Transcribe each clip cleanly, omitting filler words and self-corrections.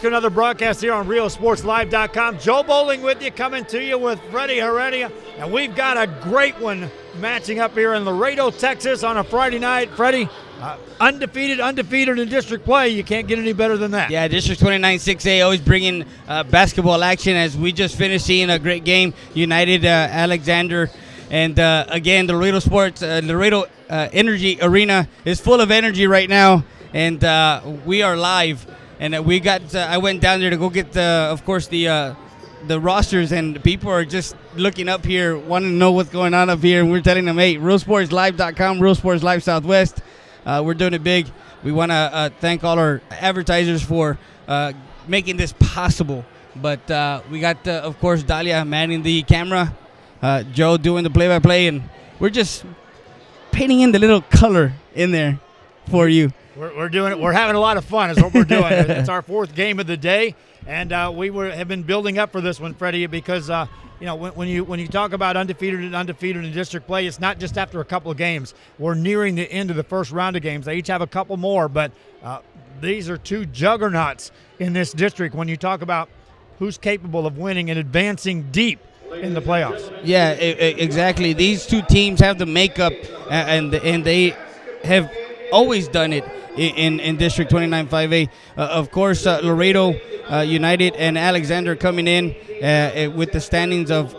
To another broadcast here on RealSportsLive.com. Joe Bowling with you, coming to you with Freddie Heredia. And we've got a great one matching up here in Laredo, Texas on a Friday night. Freddie, undefeated in district play. You can't get any better than that. Yeah, District 29 6A always bringing basketball action, as we just finished seeing a great game. United, Alexander, and again, the Laredo Energy Arena is full of energy right now, and we are live. And we got. I went down there to go get the rosters, and people are just looking up here, wanting to know what's going on up here. And we're telling them, hey, RealSportsLive.com, Real Sports Live Southwest. We're doing it big. We want to thank all our advertisers for making this possible. But we got, of course, Dahlia manning the camera, Joe doing the play-by-play, and we're just painting in the little color in there for you. We're doing it. We're having a lot of fun is what we're doing. It's our fourth game of the day, and have been building up for this one, Freddie, because when you talk about undefeated in district play, it's not just after a couple of games. We're nearing the end of the first round of games. They each have a couple more, but these are two juggernauts in this district when you talk about who's capable of winning and advancing deep in the playoffs. Yeah, exactly. These two teams have the makeup, and they have always done it in District 29 5A. Of course, Laredo United and Alexander coming in with the standings of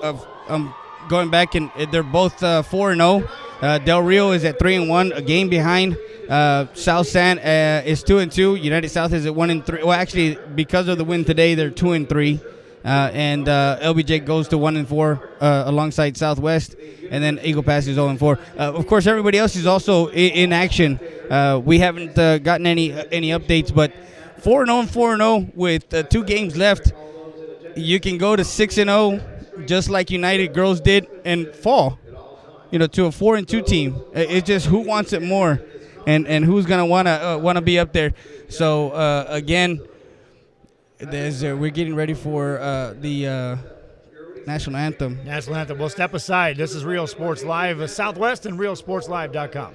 going back, and they're both 4-0. Del Rio is at 3-1, a game behind. South San is 2-2. United South is at 1-3. Well, actually, because of the win today, they're 2-3. And LBJ goes to 1-4 alongside Southwest, and then Eagle Pass is 0-4. Of course, everybody else is also in action. We haven't gotten any updates, but 4-0 with 2 games left, you can go to 6-0 just like United girls did and fall, to a 4-2 team. It's just who wants it more, and who's gonna wanna be up there. So again. We're getting ready for the National Anthem. National Anthem. We'll step aside. This is Real Sports Live Southwest and RealSportsLive.com.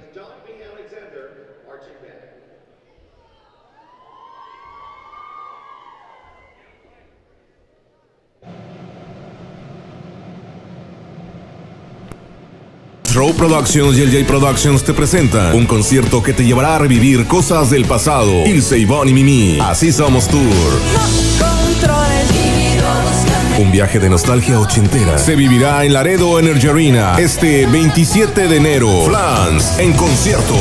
Throw Productions y el J Productions te presentan un concierto que te llevará a revivir cosas del pasado. Ilse, Ivonne y Mimi, Así Somos Tour. Un viaje de nostalgia ochentera se vivirá en Laredo Energy Arena este 27 de enero. Flans en concierto.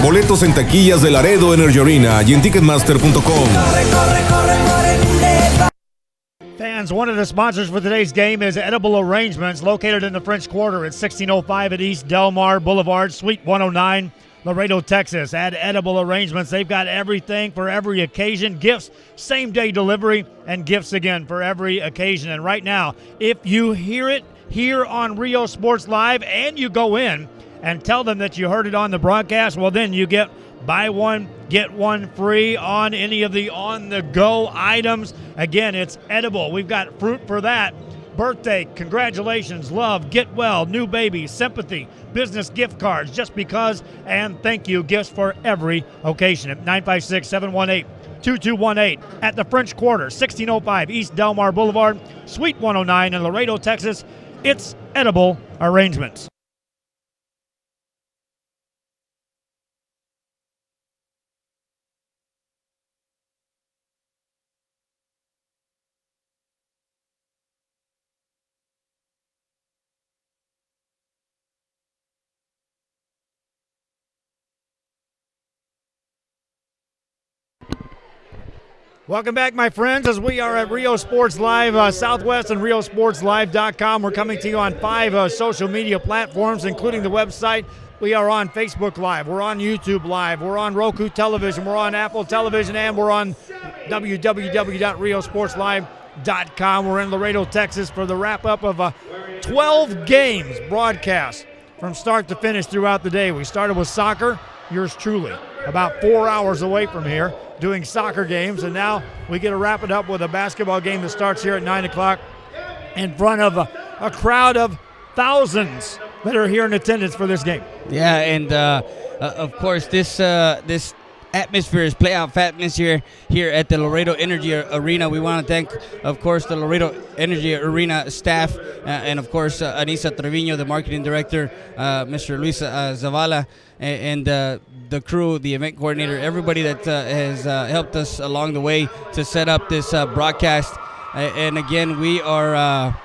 Boletos en taquillas de Laredo Energy Arena y en Ticketmaster.com. Fans, one of the sponsors for today's game is Edible Arrangements, located in the French Quarter at 1605 at East Delmar Boulevard, Suite 109, Laredo, Texas. At Edible Arrangements, they've got everything for every occasion, gifts, same-day delivery, and gifts again for every occasion. And right now, if you hear it here on Rio Sports Live and you go in and tell them that you heard it on the broadcast, well, then you get buy one, get one free on any of the on-the-go items. Again, it's edible. We've got fruit for that. Birthday, congratulations, love, get well, new baby, sympathy, business gift cards, just because, and thank you gifts for every occasion at 956-718-2218 at the French Quarter, 1605 East Delmar Boulevard, Suite 109 in Laredo, Texas. It's Edible Arrangements. Welcome back, my friends, as we are at Rio Sports Live Southwest and RealSportsLive.com. We're coming to you on 5 social media platforms, including the website. We are on Facebook Live. We're on YouTube Live. We're on Roku Television. We're on Apple Television. And we're on www.RealSportsLive.com. We're in Laredo, Texas for the wrap-up of 12 games broadcast from start to finish throughout the day. We started with soccer, yours truly, about 4 hours away from here, doing soccer games, and now we get to wrap it up with a basketball game that starts here at 9 o'clock in front of a crowd of thousands that are here in attendance for this game. Yeah, and of course, this atmosphere is playoff atmosphere here at the Laredo Energy Arena. We want to thank, of course, the Laredo Energy Arena staff, and of course, Anissa Trevino, the marketing director, Mr. Luis Zavala, and the crew, the event coordinator, everybody that has helped us along the way to set up this broadcast. And again, we are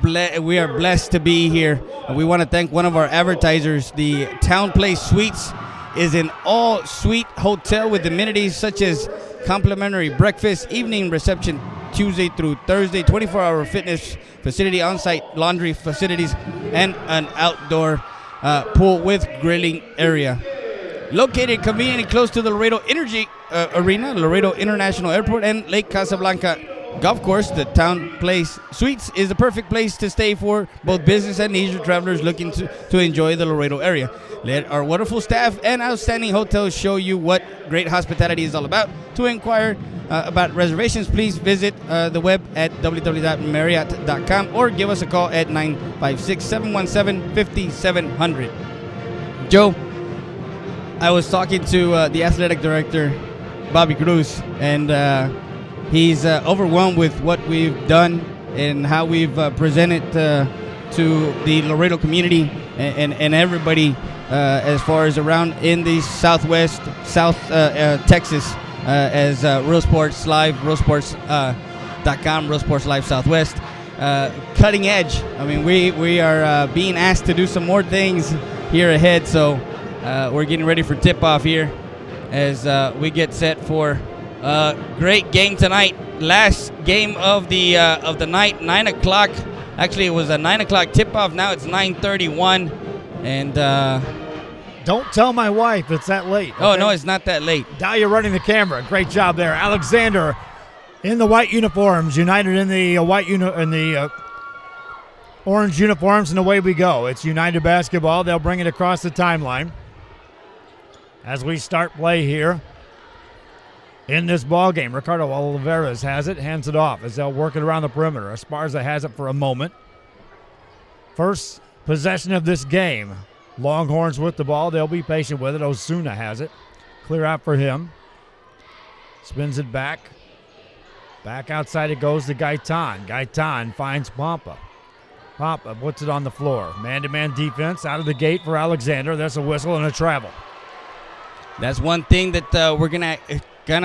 blessed to be here. We want to thank one of our advertisers, the Town Place Suites. Is an all-suite hotel with amenities such as complimentary breakfast, evening reception Tuesday through Thursday, 24-hour fitness facility, on-site laundry facilities, and an outdoor pool with grilling area. Located conveniently close to the Laredo Energy Arena, Laredo International Airport, and Lake Casablanca Golf Course, the Town Place Suites is the perfect place to stay for both business and leisure travelers looking to enjoy the Laredo area. Let our wonderful staff and outstanding hotels show you what great hospitality is all about. To inquire about reservations, please visit the web at www.marriott.com or give us a call at 956-717-5700. Joe, I was talking to the athletic director, Bobby Cruz, and he's overwhelmed with what we've done and how we've presented to the Laredo community and everybody as far as around in the South Texas as Real Sports Live, realsports.com, Real Sports Live Southwest. Cutting edge. I mean, we are being asked to do some more things here ahead, so we're getting ready for tip-off here as we get set for a great game tonight. Last game of the night, 9 o'clock. Actually, it was a 9 o'clock tip-off. Now it's 9:31, and don't tell my wife it's that late. Okay? Oh no, it's not that late. Dahlia running the camera. Great job there. Alexander in the white uniforms. United in the orange uniforms, and away we go. It's United basketball. They'll bring it across the timeline as we start play here in this ball game. Ricardo Oliveras has it, hands it off as they'll work it around the perimeter. Esparza has it for a moment. First possession of this game. Longhorns with the ball. They'll be patient with it. Osuna has it. Clear out for him. Spins it back. Back outside it goes to Gaitan. Gaitan finds Pampa. Pampa puts it on the floor. Man-to-man defense out of the gate for Alexander. That's a whistle and a travel. That's one thing that we're gonna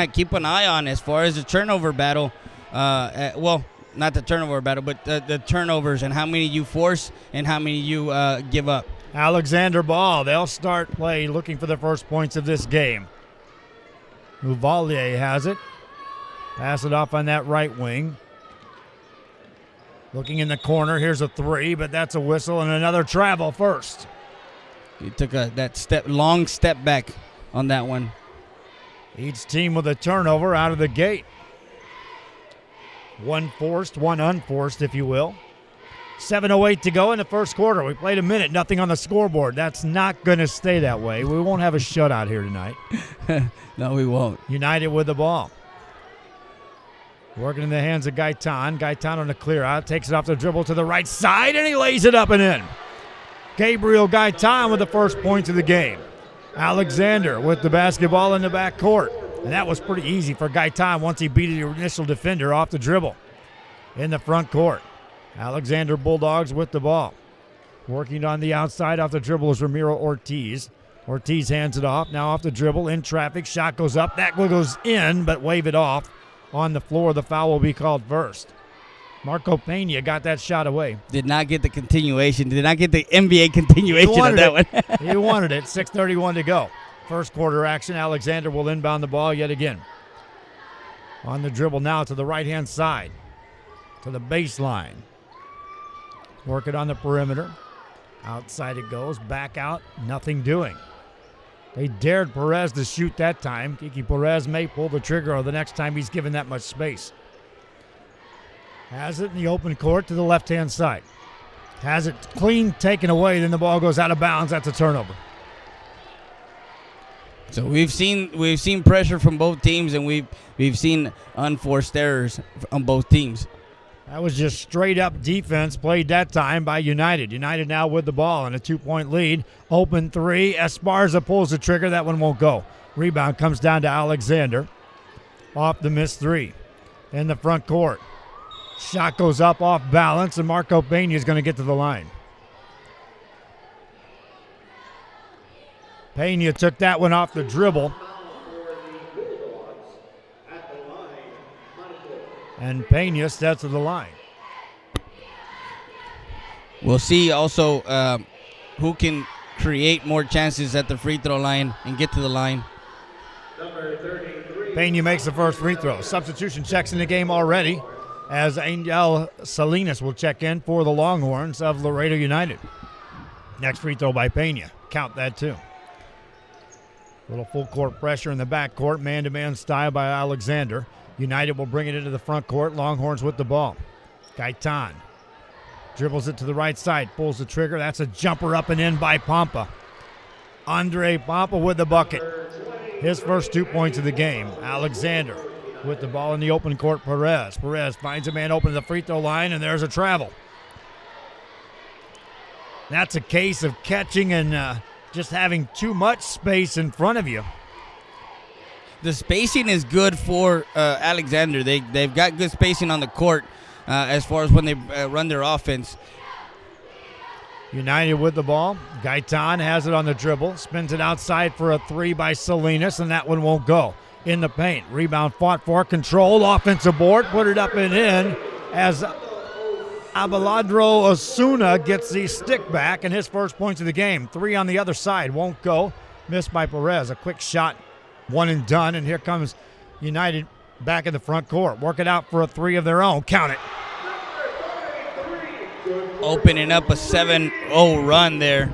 keep an eye on as far as the turnover battle. Well, not the turnover battle, but the turnovers and how many you force and how many you give up. Alexander ball. They'll start play looking for the first points of this game. Uvalde has it. Pass it off on that right wing. Looking in the corner. Here's a three, but that's a whistle and another travel first. He took that long step back on that one. Each team with a turnover out of the gate. One forced, one unforced, if you will. 7:08 to go in the first quarter. We played a minute, nothing on the scoreboard. That's not going to stay that way. We won't have a shutout here tonight. No, we won't. United with the ball. Working in the hands of Gaitan. Gaitan on the clear out. Takes it off the dribble to the right side, and he lays it up and in. Gabriel Gaitan with the first points of the game. Alexander with the basketball in the back court. And that was pretty easy for Gaitan once he beat the initial defender off the dribble. In the front court. Alexander Bulldogs with the ball. Working on the outside off the dribble is Ramiro Ortiz. Ortiz hands it off. Now off the dribble, in traffic. Shot goes up. That goes in, but wave it off. On the floor, the foul will be called first. Marco Pena got that shot away. Did not get the continuation. Did not get the NBA continuation of that one. He wanted it. 6:31 to go. First quarter action. Alexander will inbound the ball yet again. On the dribble now to the right-hand side. To the baseline. Work it on the perimeter. Outside it goes. Back out. Nothing doing. They dared Perez to shoot that time. Kiki Perez may pull the trigger the next time he's given that much space. Has it in the open court to the left-hand side. Has it clean taken away, then the ball goes out of bounds. That's a turnover. So we've seen pressure from both teams, and we've seen unforced errors on both teams. That was just straight up defense played that time by United. United now with the ball in a 2-point lead. Open three. Esparza pulls the trigger. That one won't go. Rebound comes down to Alexander. Off the missed three. In the front court. Shot goes up off balance, and Marco Pena is going to get to the line. Pena took that one off the dribble. And Pena steps to the line. We'll see also who can create more chances at the free throw line and get to the line. Pena makes the first free throw. Substitution checks in the game already as Angel Salinas will check in for the Longhorns of Laredo United. Next free throw by Pena. Count that too. Little full court pressure in the back court. Man-to-man style by Alexander. United will bring it into the front court. Longhorns with the ball. Gaitan dribbles it to the right side. Pulls the trigger. That's a jumper up and in by Pompa. Andre Pompa with the bucket. His first 2 points of the game. Alexander with the ball in the open court. Perez. Perez finds a man open to the free throw line, and there's a travel. That's a case of catching and just having too much space in front of you. The spacing is good for Alexander. They've got good spacing on the court as far as when they run their offense. United with the ball. Gaitan has it on the dribble. Spins it outside for a three by Salinas, and that one won't go. In the paint. Rebound fought for. Control. Offensive board. Put it up and in as Abelardo Osuna gets the stick back and his first points of the game. Three on the other side. Won't go. Missed by Perez. A quick shot. One and done. And here comes United back in the front court. Work it out for a three of their own. Count it. Opening up a 7-0 run there.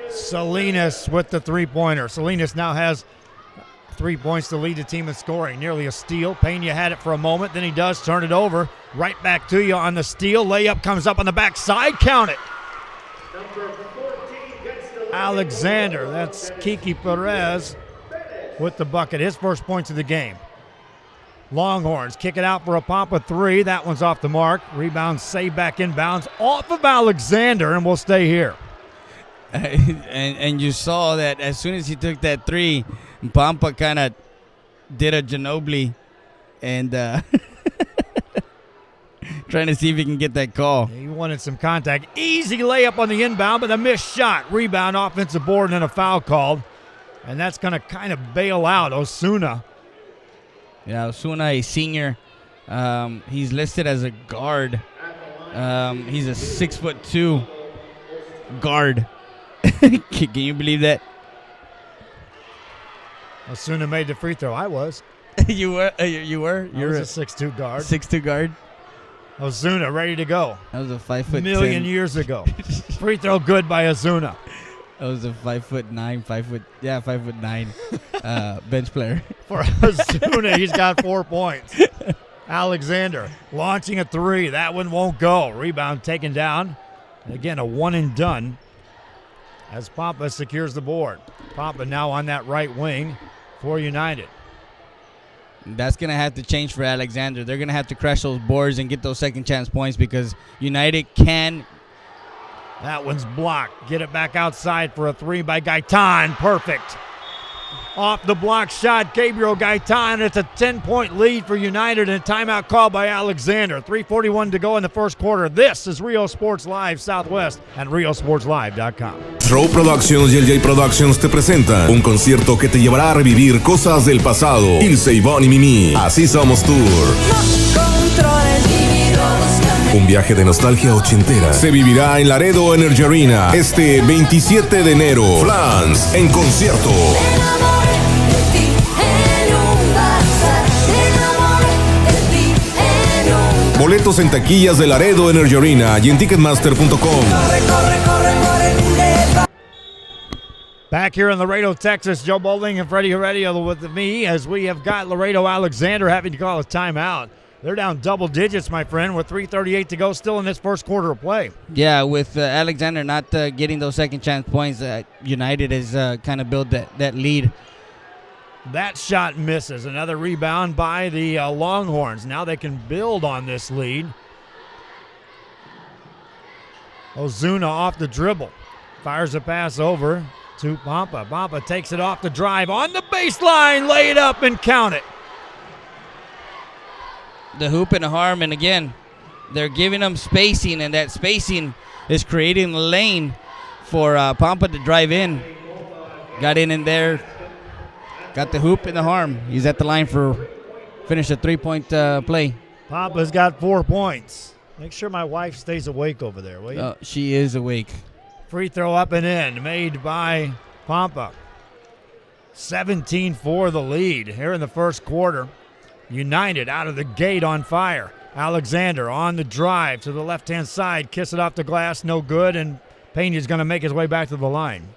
Salinas with the three-pointer. Salinas now has 3 points to lead the team in scoring. Nearly a steal. Pena had it for a moment. Then he does turn it over. Right back to you on the steal. Layup comes up on the backside. Count it. Alexander. That's Kiki Perez with the bucket. His first points of the game. Longhorns kick it out for a pop of three. That one's off the mark. Rebound saved back inbounds off of Alexander, and we'll stay here. And you saw that as soon as he took that three, Pampa kind of did a Ginobili and trying to see if he can get that call. He wanted some contact. Easy layup on the inbound, but a missed shot. Rebound, offensive board, and then a foul called. And that's going to kind of bail out Osuna. Yeah, Osuna, a senior. He's listed as a guard. He's a 6'2" guard. Can you believe that? Osuna made the free throw. I was. You were? You're a 6'2" guard. 6'2" guard. Osuna ready to go. That was a 5'10" million years ago. Free throw good by Osuna. That was a 5'9", 5'9" bench player. For Osuna, he's got 4 points. Alexander launching a three. That one won't go. Rebound taken down. And again, a one and done as Pampa secures the board. Pampa now on that right wing for United. That's going to have to change for Alexander. They're going to have to crash those boards and get those second chance points because United can. That one's blocked. Get it back outside for a three by Gaitan. Perfect. Off the block shot, Gabriel Gaitan. It's a 10-point lead for United and a timeout call by Alexander. 3:41 to go in the first quarter. This is Rio Sports Live Southwest and RioSportsLive.com. Throw Productions y LJ Productions te presentan un concierto que te llevará a revivir cosas del pasado. Ilse, Ivonne y Mimi. Así somos tour. Un viaje de nostalgia ochentera se vivirá en Laredo Energy Arena este 27 de enero. Flans en concierto. Boletos en taquillas de Laredo Energy Arena y en Ticketmaster.com. Back here in Laredo, Texas, Joe Bowling and Freddie Heredia with me as we have got Laredo Alexander having to call a timeout. They're down double digits, my friend, with 3:38 to go still in this first quarter of play. Yeah, with Alexander not getting those second chance points, United has kind of built that lead. That shot misses. Another rebound by the Longhorns. Now they can build on this lead. Ozuna off the dribble. Fires a pass over to Pampa. Pampa takes it off the drive. On the baseline. Lay it up and count it. The hoop and the harm, and again, they're giving them spacing, and that spacing is creating a lane for Pampa to drive in. Got in there. Got the hoop and the harm. He's at the line for finish a 3-point play. Pampa's got 4 points. Make sure my wife stays awake over there, will you? She is awake. Free throw up and in, made by Pampa. 17-4 the lead here in the first quarter. United out of the gate on fire. Alexander on the drive to the left-hand side. Kiss it off the glass, no good, and Pena's going to make his way back to the line.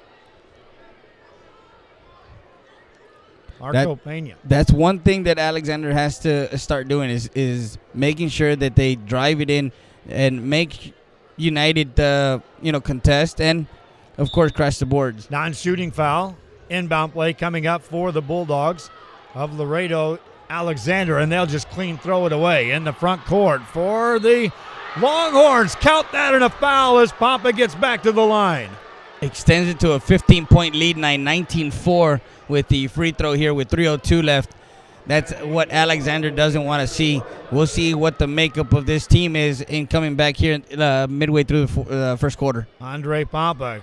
Marco Pena. That's one thing that Alexander has to start doing is making sure that they drive it in and make United contest and, of course, crash the boards. Non-shooting foul. Inbound play coming up for the Bulldogs of Laredo. Alexander, and they'll just clean throw it away in the front court for the Longhorns. Count that and a foul as Pampa gets back to the line. Extends it to a 15-point lead, 19-4 with the free throw here with 3:02 left. That's what Alexander doesn't want to see. We'll see what the makeup of this team is in coming back here midway through the first quarter. Andre Pampa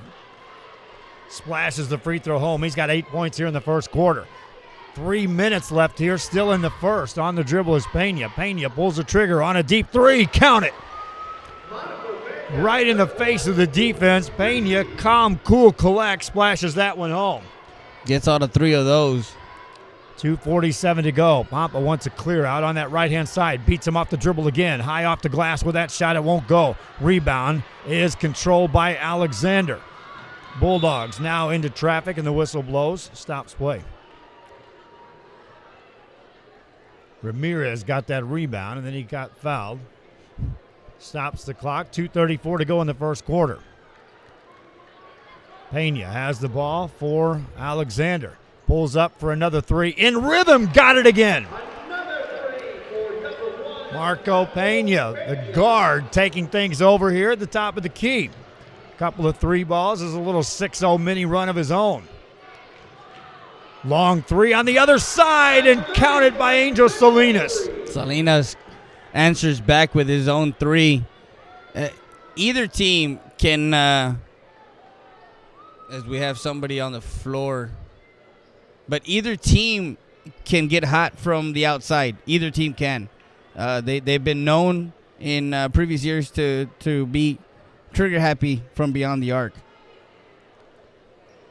splashes the free throw home. He's got 8 points here in the first quarter. 3 minutes left here, still in the first. On the dribble is Pena. Pena pulls the trigger on a deep three. Count it. Right in the face of the defense. Pena, calm, cool, collect, splashes that one home. Gets all the 3 of those. 2:47 to go. Pampa wants a clear out on that right-hand side. Beats him off the dribble again. High off the glass with that shot. It won't go. Rebound is controlled by Alexander. Bulldogs now into traffic, and the whistle blows. Stops play. Ramirez got that rebound, and then he got fouled. Stops the clock. 2:34 to go in the first quarter. Pena has the ball for Alexander. Pulls up for another three. In rhythm, got it again. Marco Pena, the guard, taking things over here at the top of the key. Couple of 3 balls. There's a little 6-0 mini run of his own. Long three on the other side and counted by Angel Salinas. Salinas answers back with his own 3. Either team can, as we have somebody on the floor, but either team can get hot from the outside. Either team can. They've been known in previous years to be trigger happy from beyond the arc.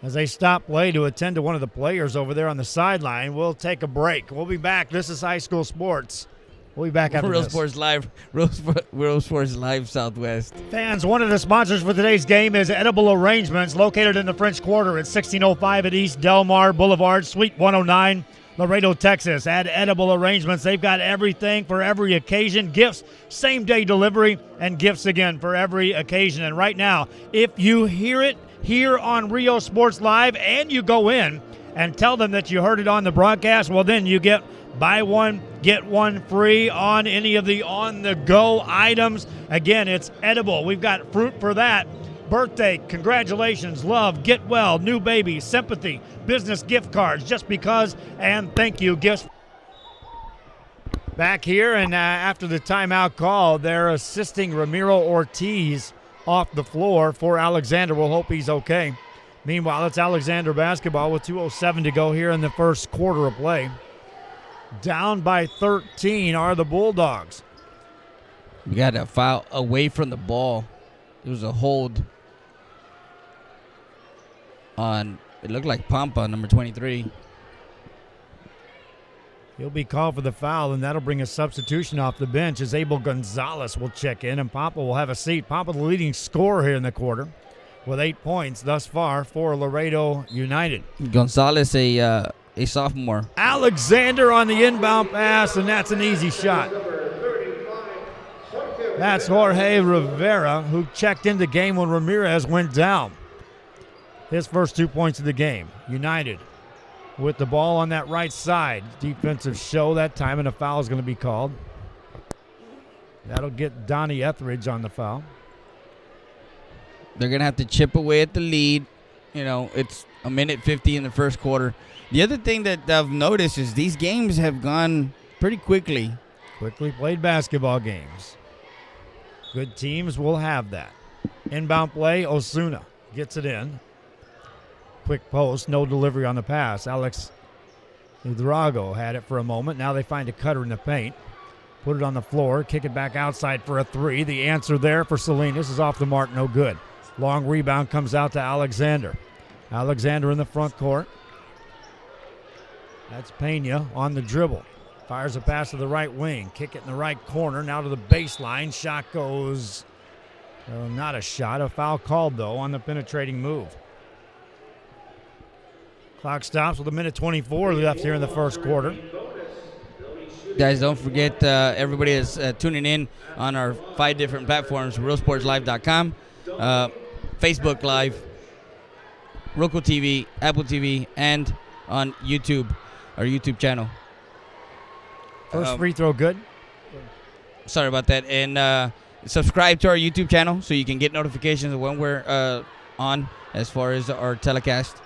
As they stop play to attend to one of the players over there on the sideline, we'll take a break. We'll be back. This is High School Sports. We'll be back after Real this. Sports Live, Real Sports Live Southwest. Fans, one of the sponsors for today's game is Edible Arrangements, located in the French Quarter at 1605 at East Del Mar Boulevard, Suite 109, Laredo, Texas. At Edible Arrangements, they've got everything for every occasion, gifts, same-day delivery, and gifts again for every occasion. And right now, if you hear it here on Rio Sports Live and you go in and tell them that you heard it on the broadcast, well, then you get buy one, get one free on any of the on-the-go items. Again, it's edible. We've got fruit for that. Birthday, congratulations, love, get well, new baby, sympathy, business gift cards, just because, and thank you gifts. Back here, and after the timeout call, they're assisting Ramiro Ortiz off the floor for Alexander. We'll hope he's okay. Meanwhile, it's Alexander basketball with 2:07 to go here in the first quarter of play. Down by 13 are the Bulldogs. We got a foul away from the ball. It was a hold on, it looked like Pampa, number 23. He'll be called for the foul, and that'll bring a substitution off the bench as Abel Gonzalez will check in, and Pampa will have a seat. Pampa, the leading scorer here in the quarter, with 8 points thus far for Laredo United. Gonzalez, a sophomore. Alexander on the inbound pass, and that's an easy shot. That's Jorge Rivera, who checked in the game when Ramirez went down. His first 2 points of the game. United with the ball on that right side. Defensive show that time, and a foul is going to be called. That'll get Donnie Etheridge on the foul. They're going to have to chip away at the lead. You know, it's a minute 50 in the first quarter. The other thing that I've noticed is these games have gone pretty quickly. Quickly played basketball games. Good teams will have that. Inbound play, Osuna gets it in. Quick post, no delivery on the pass. Alex Drago had it for a moment. Now they find a cutter in the paint. Put it on the floor, kick it back outside for a three. The answer there for Salinas is off the mark, no good. Long rebound comes out to Alexander. Alexander in the front court. That's Pena on the dribble. Fires a pass to the right wing. Kick it in the right corner. Now to the baseline. Shot goes, not a shot. A foul called, though, on the penetrating move. Clock stops with a minute 24 left here in the first quarter. Guys, don't forget, everybody is tuning in on our 5 different platforms, realsportslive.com, Facebook Live, Roku TV, Apple TV, and on YouTube, our YouTube channel. First free throw good. Sorry about that. And subscribe to our YouTube channel so you can get notifications of when we're on as far as our telecast.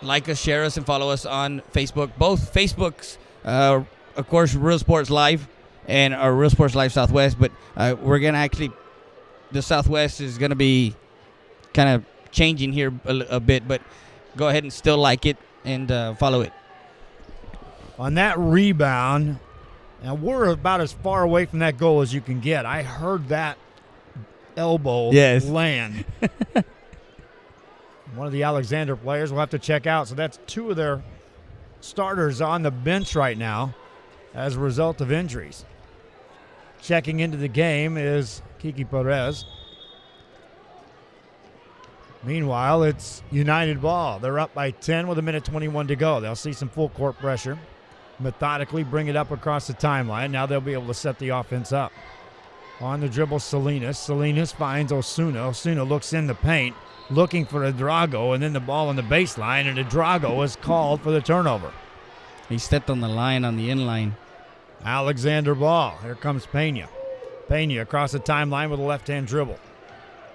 Like us, share us, and follow us on Facebook. Both Facebooks, of course, Real Sports Live and our Real Sports Live Southwest. But we're going to actually, the Southwest is going to be kind of changing here a bit. But go ahead and still like it and follow it. On that rebound, now we're about as far away from that goal as you can get. I heard that elbow land. One of the Alexander players will have to check out. So that's 2 of their starters on the bench right now as a result of injuries. Checking into the game is Kiki Perez. Meanwhile, it's United ball. They're up by 10 with a minute 21 to go. They'll see some full court pressure. Methodically bring it up across the timeline. Now they'll be able to set the offense up. On the dribble, Salinas. Salinas finds Osuna. Osuna looks in the paint, looking for Drago, and then the ball on the baseline, and Drago is called for the turnover. He stepped on the line on the inline. Alexander ball. Here comes Pena. Pena across the timeline with a left-hand dribble.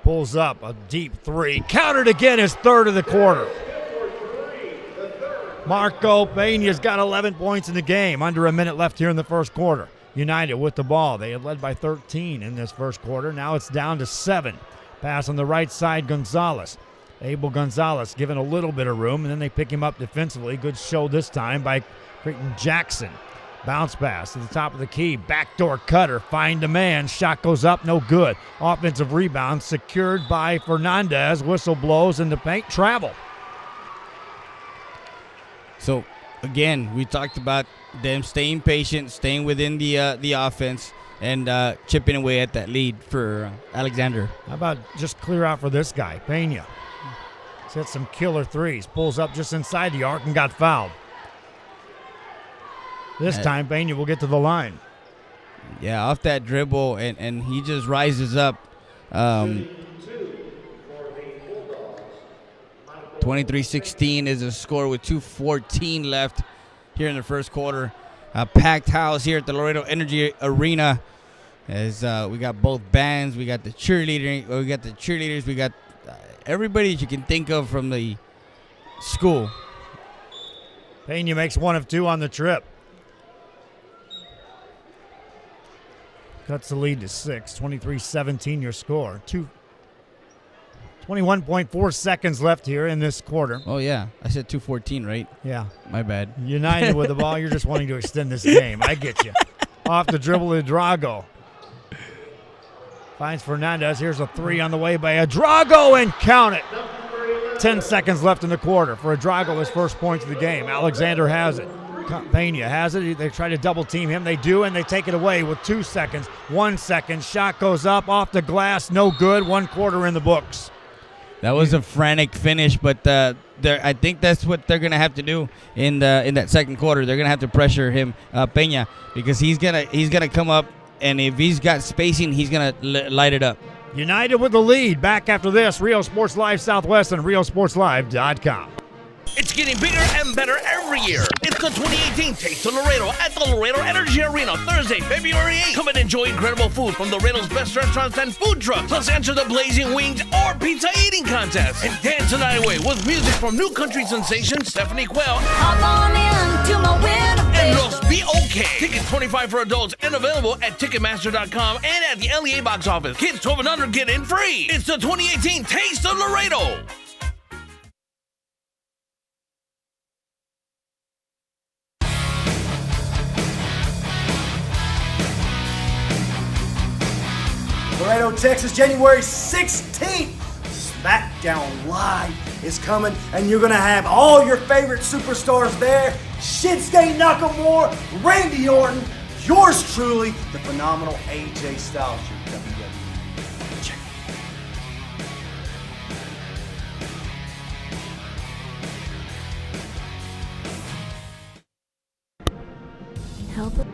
Pulls up a deep three. Countered again, his third of the quarter. Marco Pena's got 11 points in the game. Under a minute left here in the first quarter. United with the ball. They had led by 13 in this first quarter. Now it's down to 7. Pass on the right side, Gonzalez. Abel Gonzalez given a little bit of room, and then they pick him up defensively. Good show this time by Creighton Jackson. Bounce pass to the top of the key. Backdoor cutter. Find a man. Shot goes up. No good. Offensive rebound secured by Fernandez. Whistle blows in the paint. Travel. So, again, we talked about them staying patient, staying within the offense, and chipping away at that lead for Alexander. How about just clear out for this guy, Pena? He's hit some killer threes. Pulls up just inside the arc and got fouled. This time, Pena will get to the line. Yeah, off that dribble, and he just rises up. 23-16 is a score with 2:14 left here in the first quarter. A packed house here at the Laredo Energy Arena. As we got both bands, we got the cheerleaders, we got everybody that you can think of from the school. Pena makes 1 of 2 on the trip. Cuts the lead to 6. 23-17 your score. 21.4 seconds left here in this quarter. Oh, yeah. I said 2:14, right? Yeah. My bad. United with the ball. You're just wanting to extend this game. I get you. Off the dribble to Drago. Finds Fernandez. Here's a 3 on the way by Drago, and count it. 10 seconds left in the quarter for Drago, his first points of the game. Alexander has it. Pena has it. They try to double team him. They do, and they take it away with 2 seconds. 1 second. Shot goes up off the glass. No good. 1 quarter in the books. That was a frantic finish, but I think that's what they're gonna have to do in that second quarter. They're gonna have to pressure him, Pena, because he's gonna come up, and if he's got spacing, he's gonna light it up. United with the lead. Back after this, Rio Sports Live Southwest and RioSportsLive.com. It's getting bigger and better every year. It's the 2018 Taste of Laredo at the Laredo Energy Arena, Thursday, February 8th. Come and enjoy incredible food from Laredo's best restaurants and food trucks. Plus enter the Blazing Wings or Pizza Eating Contest. And dance the night away with music from new country sensation Stephanie Quayle. Hop on in to my winter. And Los Be Okay. Tickets $25 for adults and available at Ticketmaster.com and at the LEA box office. Kids 12 and under get in free. It's the 2018 Taste of Laredo. Laredo, Texas, January 16th. SmackDown Live is coming, and you're going to have all your favorite superstars there. Shinsuke Nakamura, Randy Orton, yours truly, the phenomenal AJ Styles, your WWE champion. Help it.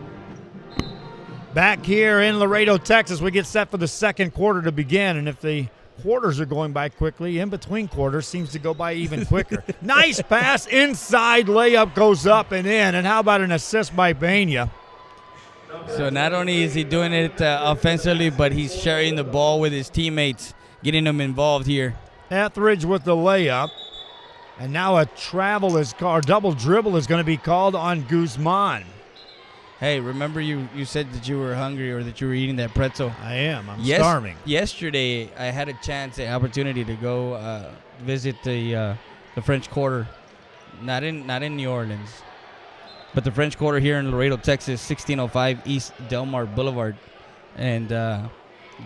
Back here in Laredo, Texas, we get set for the second quarter to begin, and if the quarters are going by quickly, in between quarters seems to go by even quicker. Nice pass inside, layup goes up and in, and how about an assist by Vania? So not only is he doing it offensively, but he's sharing the ball with his teammates, getting them involved here. Etheridge with the layup, and now a double dribble is going to be called on Guzman. Hey, remember you said that you were hungry or that you were eating that pretzel? I am. I'm starving. Yesterday, I had an opportunity to go visit the French Quarter, not in New Orleans, but the French Quarter here in Laredo, Texas, 1605 East Del Mar Boulevard, and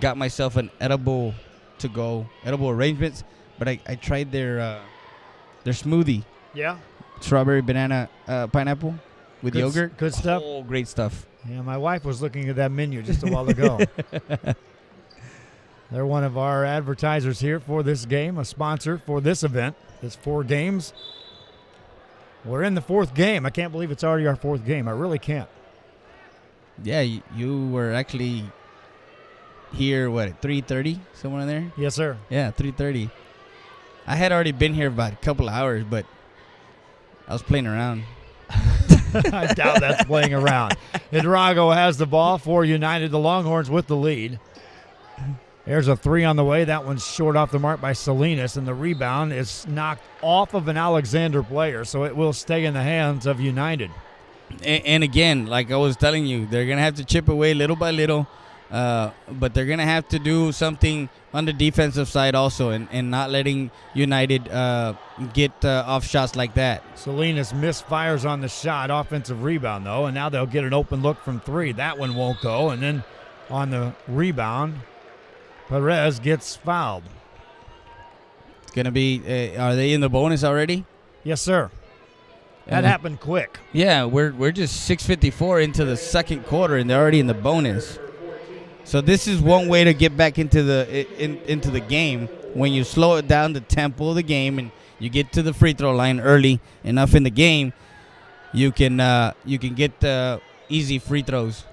got myself an edible arrangements. But I tried their smoothie. Yeah. Strawberry, banana, pineapple. With yogurt? Good stuff? Oh, great stuff. Yeah, my wife was looking at that menu just a while ago. They're one of our advertisers here for this game, a sponsor for this event. It's 4 games. We're in the 4th game. I can't believe it's already our 4th game. I really can't. Yeah, you were actually here, at 3:30? Somewhere in there? Yes, sir. Yeah, 3:30. I had already been here about a couple of hours, but I was playing around. I doubt that's playing around. Hidrago has the ball for United. The Longhorns with the lead. There's a 3 on the way. That one's short off the mark by Salinas, and the rebound is knocked off of an Alexander player, so it will stay in the hands of United. And again, like I was telling you, they're going to have to chip away little by little, but they're going to have to do something on the defensive side also and not letting United get off shots like that. Salinas misfires on the shot, offensive rebound though, and now they'll get an open look from 3. That one won't go, and then on the rebound, Perez gets fouled. It's going to be, are they in the bonus already? Yes, sir. That happened quick. Yeah, we're just 6:54 into the second quarter, and they're already in the bonus. So this is one way to get back into the game. When you slow it down the tempo of the game and you get to the free throw line early enough in the game, you can get easy free throws.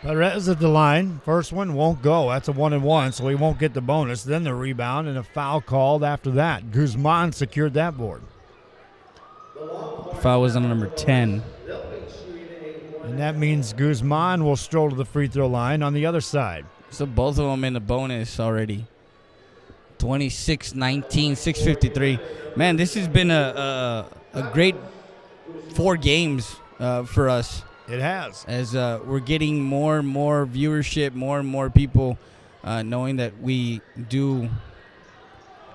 Perez at the line. First one won't go. That's a 1-and-1, so he won't get the bonus. Then the rebound and a foul called after that. Guzman secured that board. Foul was on number 10. And that means Guzman will stroll to the free throw line on the other side. So both of them in the bonus already. 26-19, 6:53. Man, this has been a great 4 games for us. It has. As we're getting more and more viewership, more and more people knowing that we do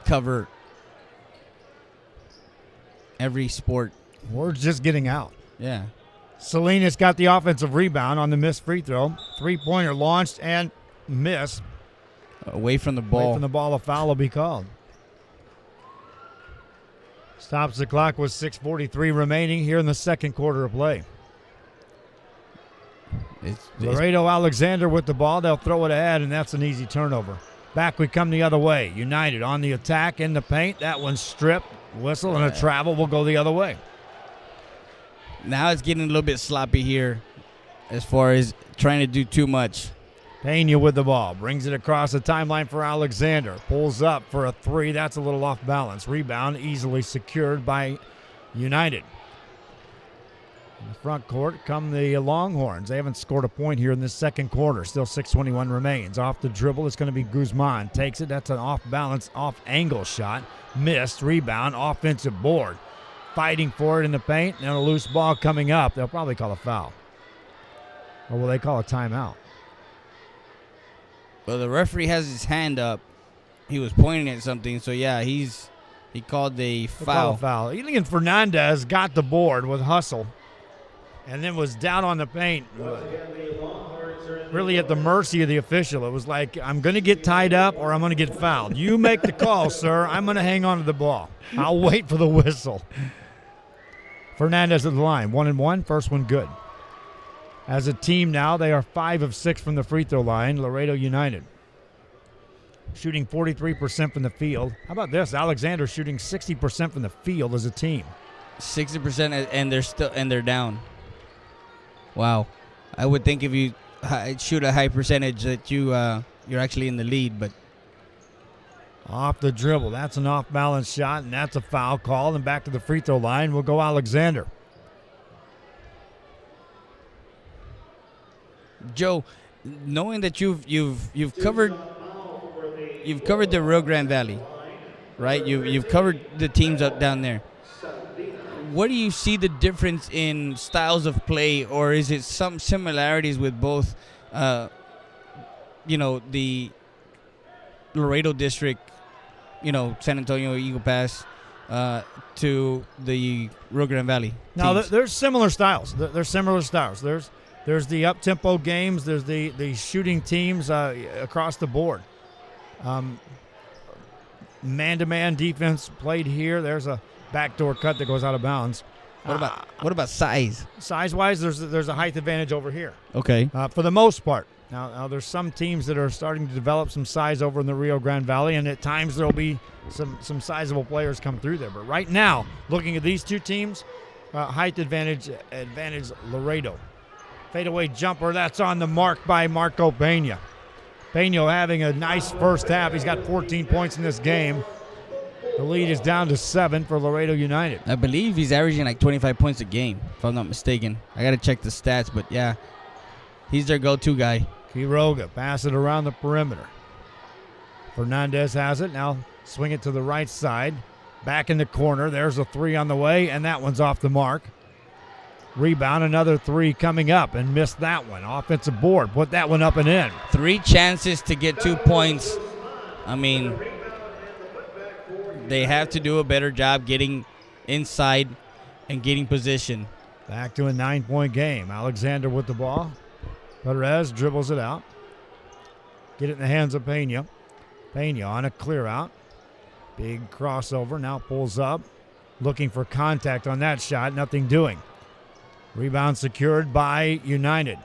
cover every sport. Word's just getting out. Yeah. Salinas got the offensive rebound on the missed free throw. 3-pointer launched and missed. Away from the ball. Away from the ball, a foul will be called. Stops the clock with 6:43 remaining here in the second quarter of play. Laredo Alexander with the ball. They'll throw it ahead, and that's an easy turnover. Back we come the other way. United on the attack in the paint. That one's stripped. Whistle and a travel will go the other way. Now it's getting a little bit sloppy here as far as trying to do too much. Pena with the ball. Brings it across the timeline for Alexander. Pulls up for a 3. That's a little off balance. Rebound easily secured by United. In the front court come the Longhorns. They haven't scored a point here in this second quarter. Still 6:21 remains. Off the dribble, it's going to be Guzman. Takes it. That's an off-balance, off-angle shot. Missed. Rebound. Offensive board. Fighting for it in the paint. And a loose ball coming up. They'll probably call a foul. Or will they call a timeout? Well, the referee has his hand up. He was pointing at something. So, yeah, he called a foul. Foul. Elian Fernandez got the board with hustle. And then was down on the paint, really at the mercy of the official. It was like, I'm going to get tied up or I'm going to get fouled. You make the call, sir. I'm going to hang on to the ball. I'll wait for the whistle. Fernandez at the line, 1-1, first one good. As a team now, they are 5 of 6 from the free throw line, Laredo United. Shooting 43% from the field. How about this? Alexander shooting 60% from the field as a team. 60% and they're down. Wow, I would think if you shoot a high percentage that you're actually in the lead, but off the dribble, that's an off-balance shot, and that's a foul call. And back to the free throw line will go Alexander. Joe, knowing that you've covered the Rio Grande Valley, right? You've covered the teams up down there. What do you see the difference in styles of play, or is it some similarities with both, the Laredo district, San Antonio, Eagle Pass, to the Rio Grande Valley? No, there's similar styles. There's similar styles. There's the up-tempo games. There's the shooting teams across the board. Man-to-man defense played here. There's a backdoor cut that goes out of bounds. What about size? Size-wise, there's a height advantage over here. Okay. For the most part. Now there's some teams that are starting to develop some size over in the Rio Grande Valley, and at times there'll be some sizable players come through there. But right now, looking at these two teams, height advantage Laredo. Fadeaway jumper, that's on the mark by Marco Pena. Pena having a nice first half. He's got 14 points in this game. The lead is down to 7 for Laredo United. I believe he's averaging like 25 points a game, if I'm not mistaken. I got to check the stats, but yeah, he's their go-to guy. Quiroga pass it around the perimeter. Fernandez has it. Now swing it to the right side. Back in the corner. There's a 3 on the way, and that one's off the mark. Rebound, another 3 coming up, and missed that one. Offensive board, put that one up and in. 3 chances to get 2 points. I mean, they have to do a better job getting inside and getting position. Back to a 9-point game. Alexander with the ball. Perez dribbles it out. Get it in the hands of Pena. Pena on a clear out. Big crossover. Now pulls up. Looking for contact on that shot. Nothing doing. Rebound secured by United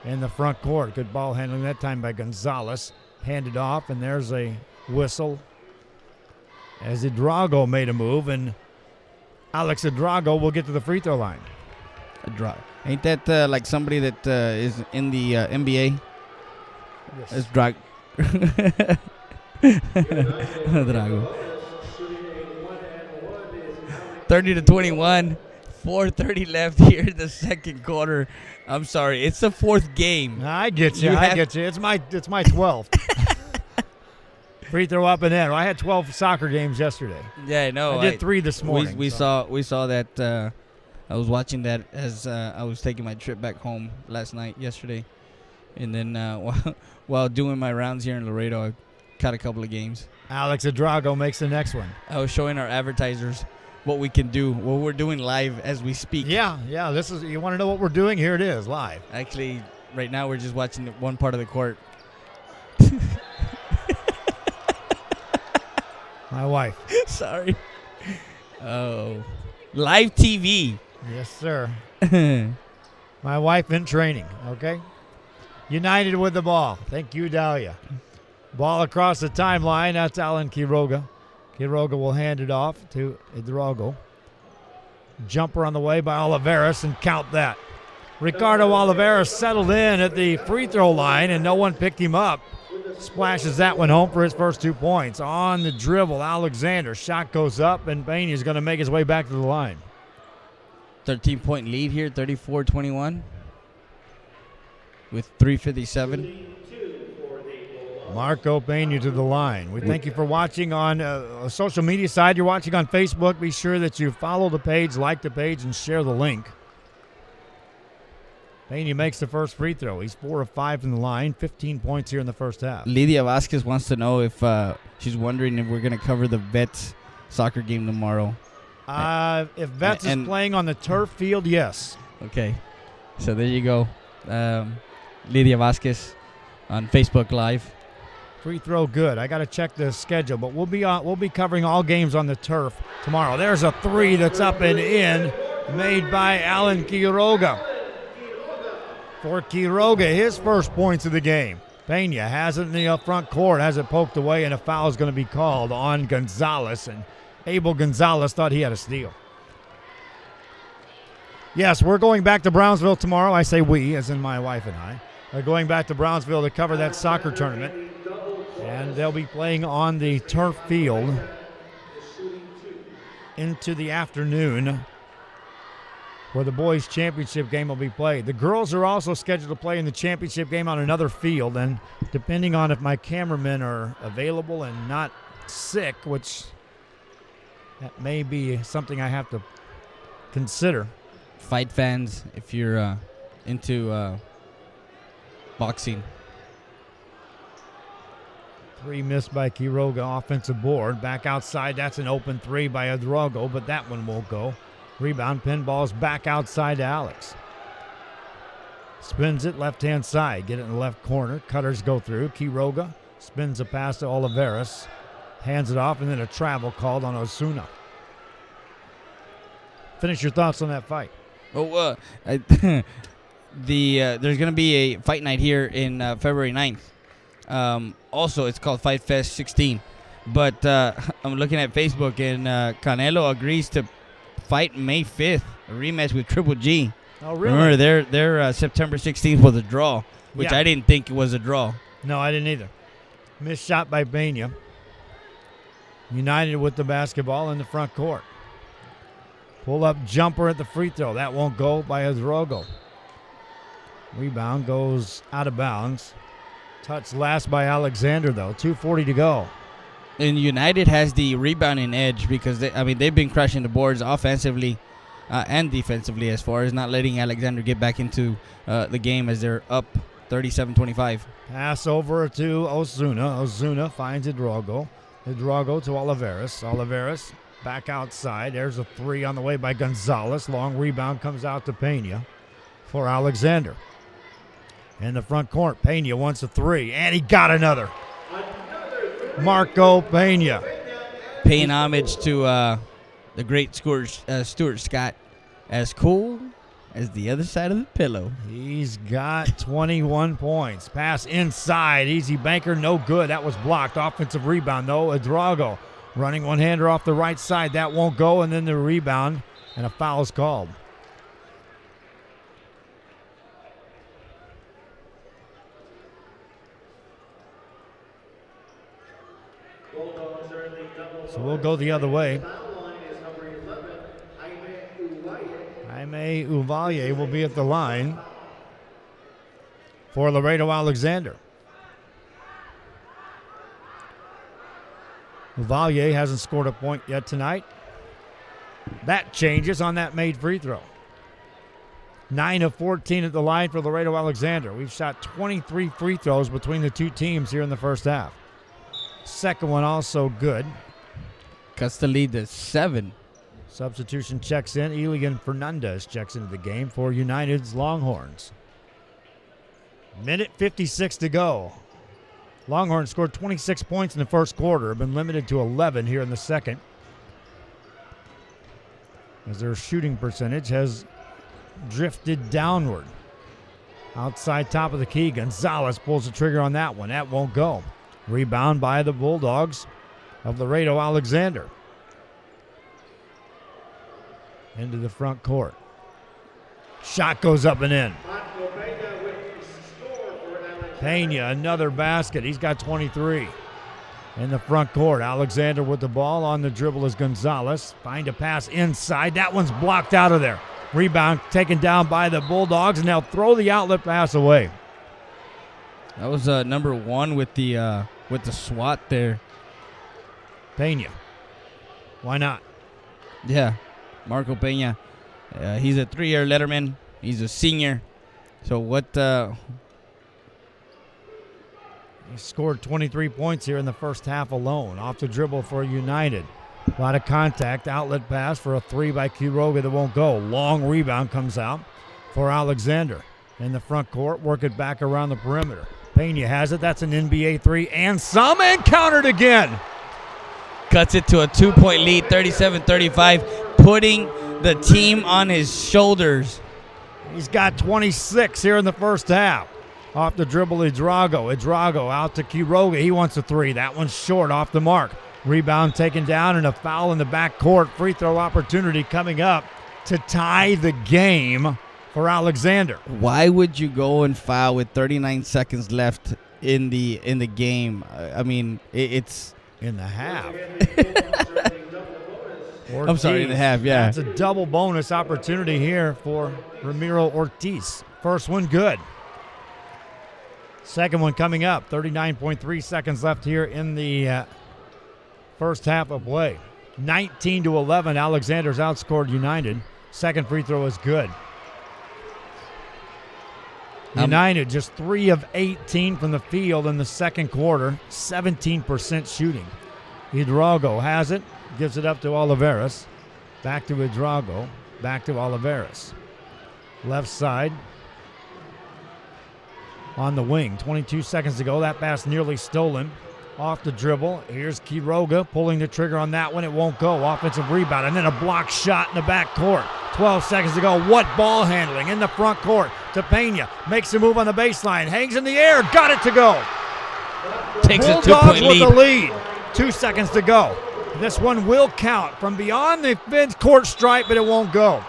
in the front court. Good ball handling that time by Gonzalez. Handed off, and there's a whistle as Edrago made a move, and Alex Edrago will get to the free throw line. Ain't that like somebody that is in the NBA? Yes. It's Drago. 30-21. 4:30 left here in the second quarter. I'm sorry, it's the 4th game. I get you. It's my 12th. Free throw up and in. I had 12 soccer games yesterday. Yeah, no. I did 3 this morning. We saw that. I was watching that as I was taking my trip back home yesterday, and then while doing my rounds here in Laredo, I caught a couple of games. Alex Edrago makes the next one. I was showing our advertisers what we can do, what we're doing live as we speak. Yeah. This is. You want to know what we're doing? Here it is, live. Actually, right now we're just watching one part of the court. My wife. Sorry. Oh, live TV. Yes, sir. My wife in training. Okay. United with the ball. Thank you, Dahlia. Ball across the timeline. That's Alan Quiroga. Quiroga will hand it off to Edrago. Jumper on the way by Oliveras, and count that. Ricardo Oliveras settled in at the free throw line, and no one picked him up. Splashes that one home for his first 2 points. On the dribble, Alexander. Shot goes up, and Bainey is going to make his way back to the line. 13-point lead here, 34-21 with 3:57. Marco Pena to the line. We thank you for watching on social media side. You're watching on Facebook. Be sure that you follow the page, like the page, and share the link. Pena makes the first free throw. He's 4 of 5 from the line, 15 points here in the first half. Lydia Vasquez wants to know if she's wondering if we're going to cover the Vets soccer game tomorrow. If Vets is playing on the turf field, yes. Okay. So there you go. Lydia Vasquez on Facebook Live. Free throw good. I got to check the schedule, but we'll be covering all games on the turf tomorrow. There's a three that's up and in, made by Alan Quiroga. For Quiroga, his first points of the game. Pena has it in the front court, has it poked away, and a foul is going to be called on Gonzalez. And Abel Gonzalez thought he had a steal. Yes, we're going back to Brownsville tomorrow. I say we, as in my wife and I. We're going back to Brownsville to cover that soccer tournament. And they'll be playing on the turf field into the afternoon where the boys' championship game will be played. The girls are also scheduled to play in the championship game on another field, and depending on if my cameramen are available and not sick, which that may be something I have to consider. Fight fans, if you're into boxing. Three missed by Quiroga, offensive board. Back outside, that's an open three by Adrago, but that one won't go. Rebound, pinballs back outside to Alex. Spins it left-hand side, get it in the left corner. Cutters go through. Quiroga spins a pass to Oliveras. Hands it off, and then a travel called on Osuna. Finish your thoughts on that fight. Oh, there's going to be a fight night here in February 9th. Also, it's called Fight Fest 16. But I'm looking at Facebook, and Canelo agrees to fight May 5th, a rematch with Triple G. Oh, really? Remember, their September 16th was a draw, which I didn't think was a draw. No, I didn't either. Missed shot by Pena. United with the basketball in the front court. Pull-up jumper at the free throw. That won't go by Adrago. Rebound goes out of bounds. Touch last by Alexander, though. 2:40 to go. And United has the rebounding edge because, they've been crushing the boards offensively and defensively as far as not letting Alexander get back into the game as they're up 37-25. Pass over to Osuna. Osuna finds Adrago. Adrago to Oliveras. Oliveras back outside. There's a three on the way by Gonzalez. Long rebound comes out to Pena for Alexander. In the front court, Pena wants a three, and he got another. Marco Pena. Paying homage to the great Stuart Scott. As cool as the other side of the pillow. He's got 21 points. Pass inside. Easy banker, no good. That was blocked. Offensive rebound, though. Adrago running one-hander off the right side. That won't go, and then the rebound, and a foul is called. So we'll go the other way. Jaime Uvalde will be at the line for Laredo Alexander. Uvalde hasn't scored a point yet tonight. That changes on that made free throw. 9 of 14 at the line for Laredo Alexander. We've shot 23 free throws between the two teams here in the first half. Second one also good. Cuts the lead to 7. Substitution checks in. Elian Fernandez checks into the game for United's Longhorns. Minute 56 to go. Longhorns scored 26 points in the first quarter. Have been limited to 11 here in the second, as their shooting percentage has drifted downward. Outside top of the key, Gonzalez pulls the trigger on that one. That won't go. Rebound by the Bulldogs of Laredo Alexander. Into the front court. Shot goes up and in. Pena, another basket. He's got 23. In the front court, Alexander with the ball. On the dribble is Gonzalez. Find a pass inside. That one's blocked out of there. Rebound taken down by the Bulldogs, and they'll throw the outlet pass away. That was number 1 with the SWAT there. Pena. Why not? Yeah, Marco Pena. He's a 3-year letterman. He's a senior. So what? He scored 23 points here in the first half alone. Off the dribble for United. A lot of contact. Outlet pass for a 3 by Quiroga that won't go. Long rebound comes out for Alexander. In the front court, work it back around the perimeter. Pena has it. That's an NBA 3 and some, and countered again. Cuts it to a 2-point lead, 37-35, putting the team on his shoulders. He's got 26 here in the first half. Off the dribble, Idrago out to Quiroga. He wants a 3. That one's short, off the mark. Rebound taken down, and a foul in the back court. Free throw opportunity coming up to tie the game for Alexander. Why would you go and foul with 39 seconds left in the game? I mean, it's in the half. I'm sorry, in the half, yeah. That's a double bonus opportunity here for Ramiro Ortiz. First one good. Second one coming up. 39.3 seconds left here in the first half of play. 19-11, Alexander's outscored United. Second free throw is good. United just 3 of 18 from the field in the second quarter, 17% shooting. Hidrago has it, gives it up to Oliveras. Back to Hidrago, back to Oliveras. Left side on the wing. 22 seconds to go. That pass nearly stolen. Off the dribble. Here's Quiroga pulling the trigger on that one. It won't go. Offensive rebound, and then a block shot in the back court. 12 seconds to go. What ball handling in the front court to Pena. Makes a move on the baseline. Hangs in the air. Got it to go. Takes a Bulldogs 2-point with lead. the lead. 2 seconds to go. This one will count from beyond the fence court stripe, but it won't go.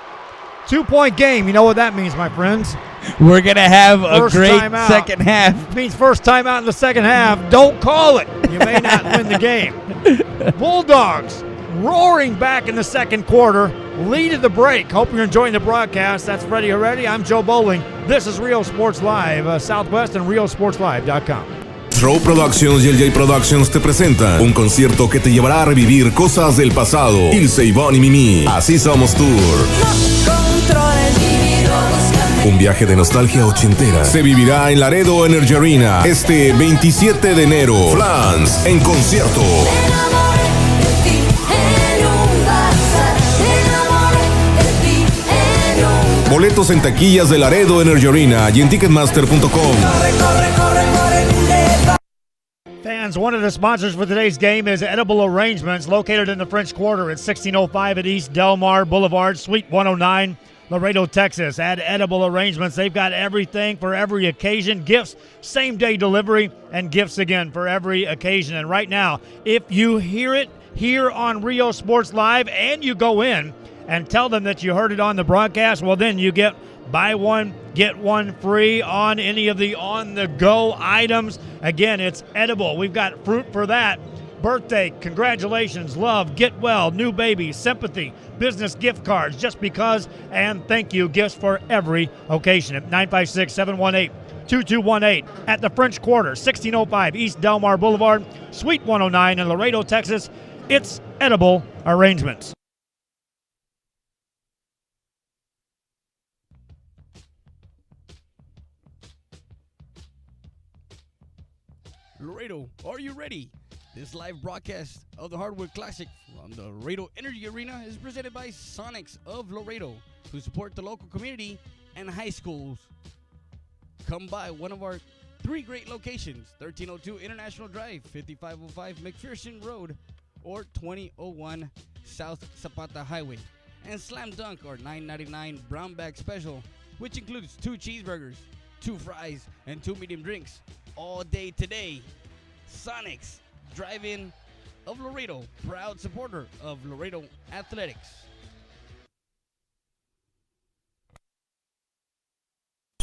2-point game. You know what that means, my friends. We're going to have a First great timeout. second half. It means first time out in the second half. Don't call it. You may not win the game. Bulldogs roaring back in the second quarter. Lead at the break. Hope you're enjoying the broadcast. That's Freddie Heredia. I'm Joe Bowling. This is Rio Sports Live, Southwest and RioSportsLive.com. Throw Productions y LJ Productions te presentan un concierto que te llevará a revivir cosas del pasado. Ilse, Ivonne y Mimi. Así Somos Tour. Un viaje de nostalgia ochentera se vivirá en Laredo Energy Arena este 27 de enero. Flans en concierto. Boletos en taquillas de Laredo Energy Arena y en Ticketmaster.com. Fans, one of the sponsors for today's game is Edible Arrangements, located in the French Quarter at 1605 at East Del Mar Boulevard, Suite 109, Laredo, Texas. At Edible Arrangements, they've got everything for every occasion, gifts, same-day delivery, and gifts again for every occasion. And right now, if you hear it here on Rio Sports Live and you go in and tell them that you heard it on the broadcast, well, then you get buy one, get one free on any of the on-the-go items. Again, it's edible. We've got fruit for that. Birthday, congratulations, love, get well, new baby, sympathy, business gift cards, just because, and thank you, gifts for every occasion at 956-718-2218 at the French Quarter, 1605 East Del Mar Boulevard, Suite 109 in Laredo, Texas. It's Edible Arrangements. Laredo, are you ready? This live broadcast of the Hardwood Classic from the Laredo Energy Arena is presented by Sonics of Laredo, who support the local community and high schools. Come by one of our 3 great locations, 1302 International Drive, 5505 McPherson Road, or 2001 South Zapata Highway. And Slam Dunk, our $9.99 brown bag special, which includes 2 cheeseburgers, 2 fries, and 2 medium drinks. All day today. Sonics, Drive-In of Laredo, proud supporter of Laredo Athletics.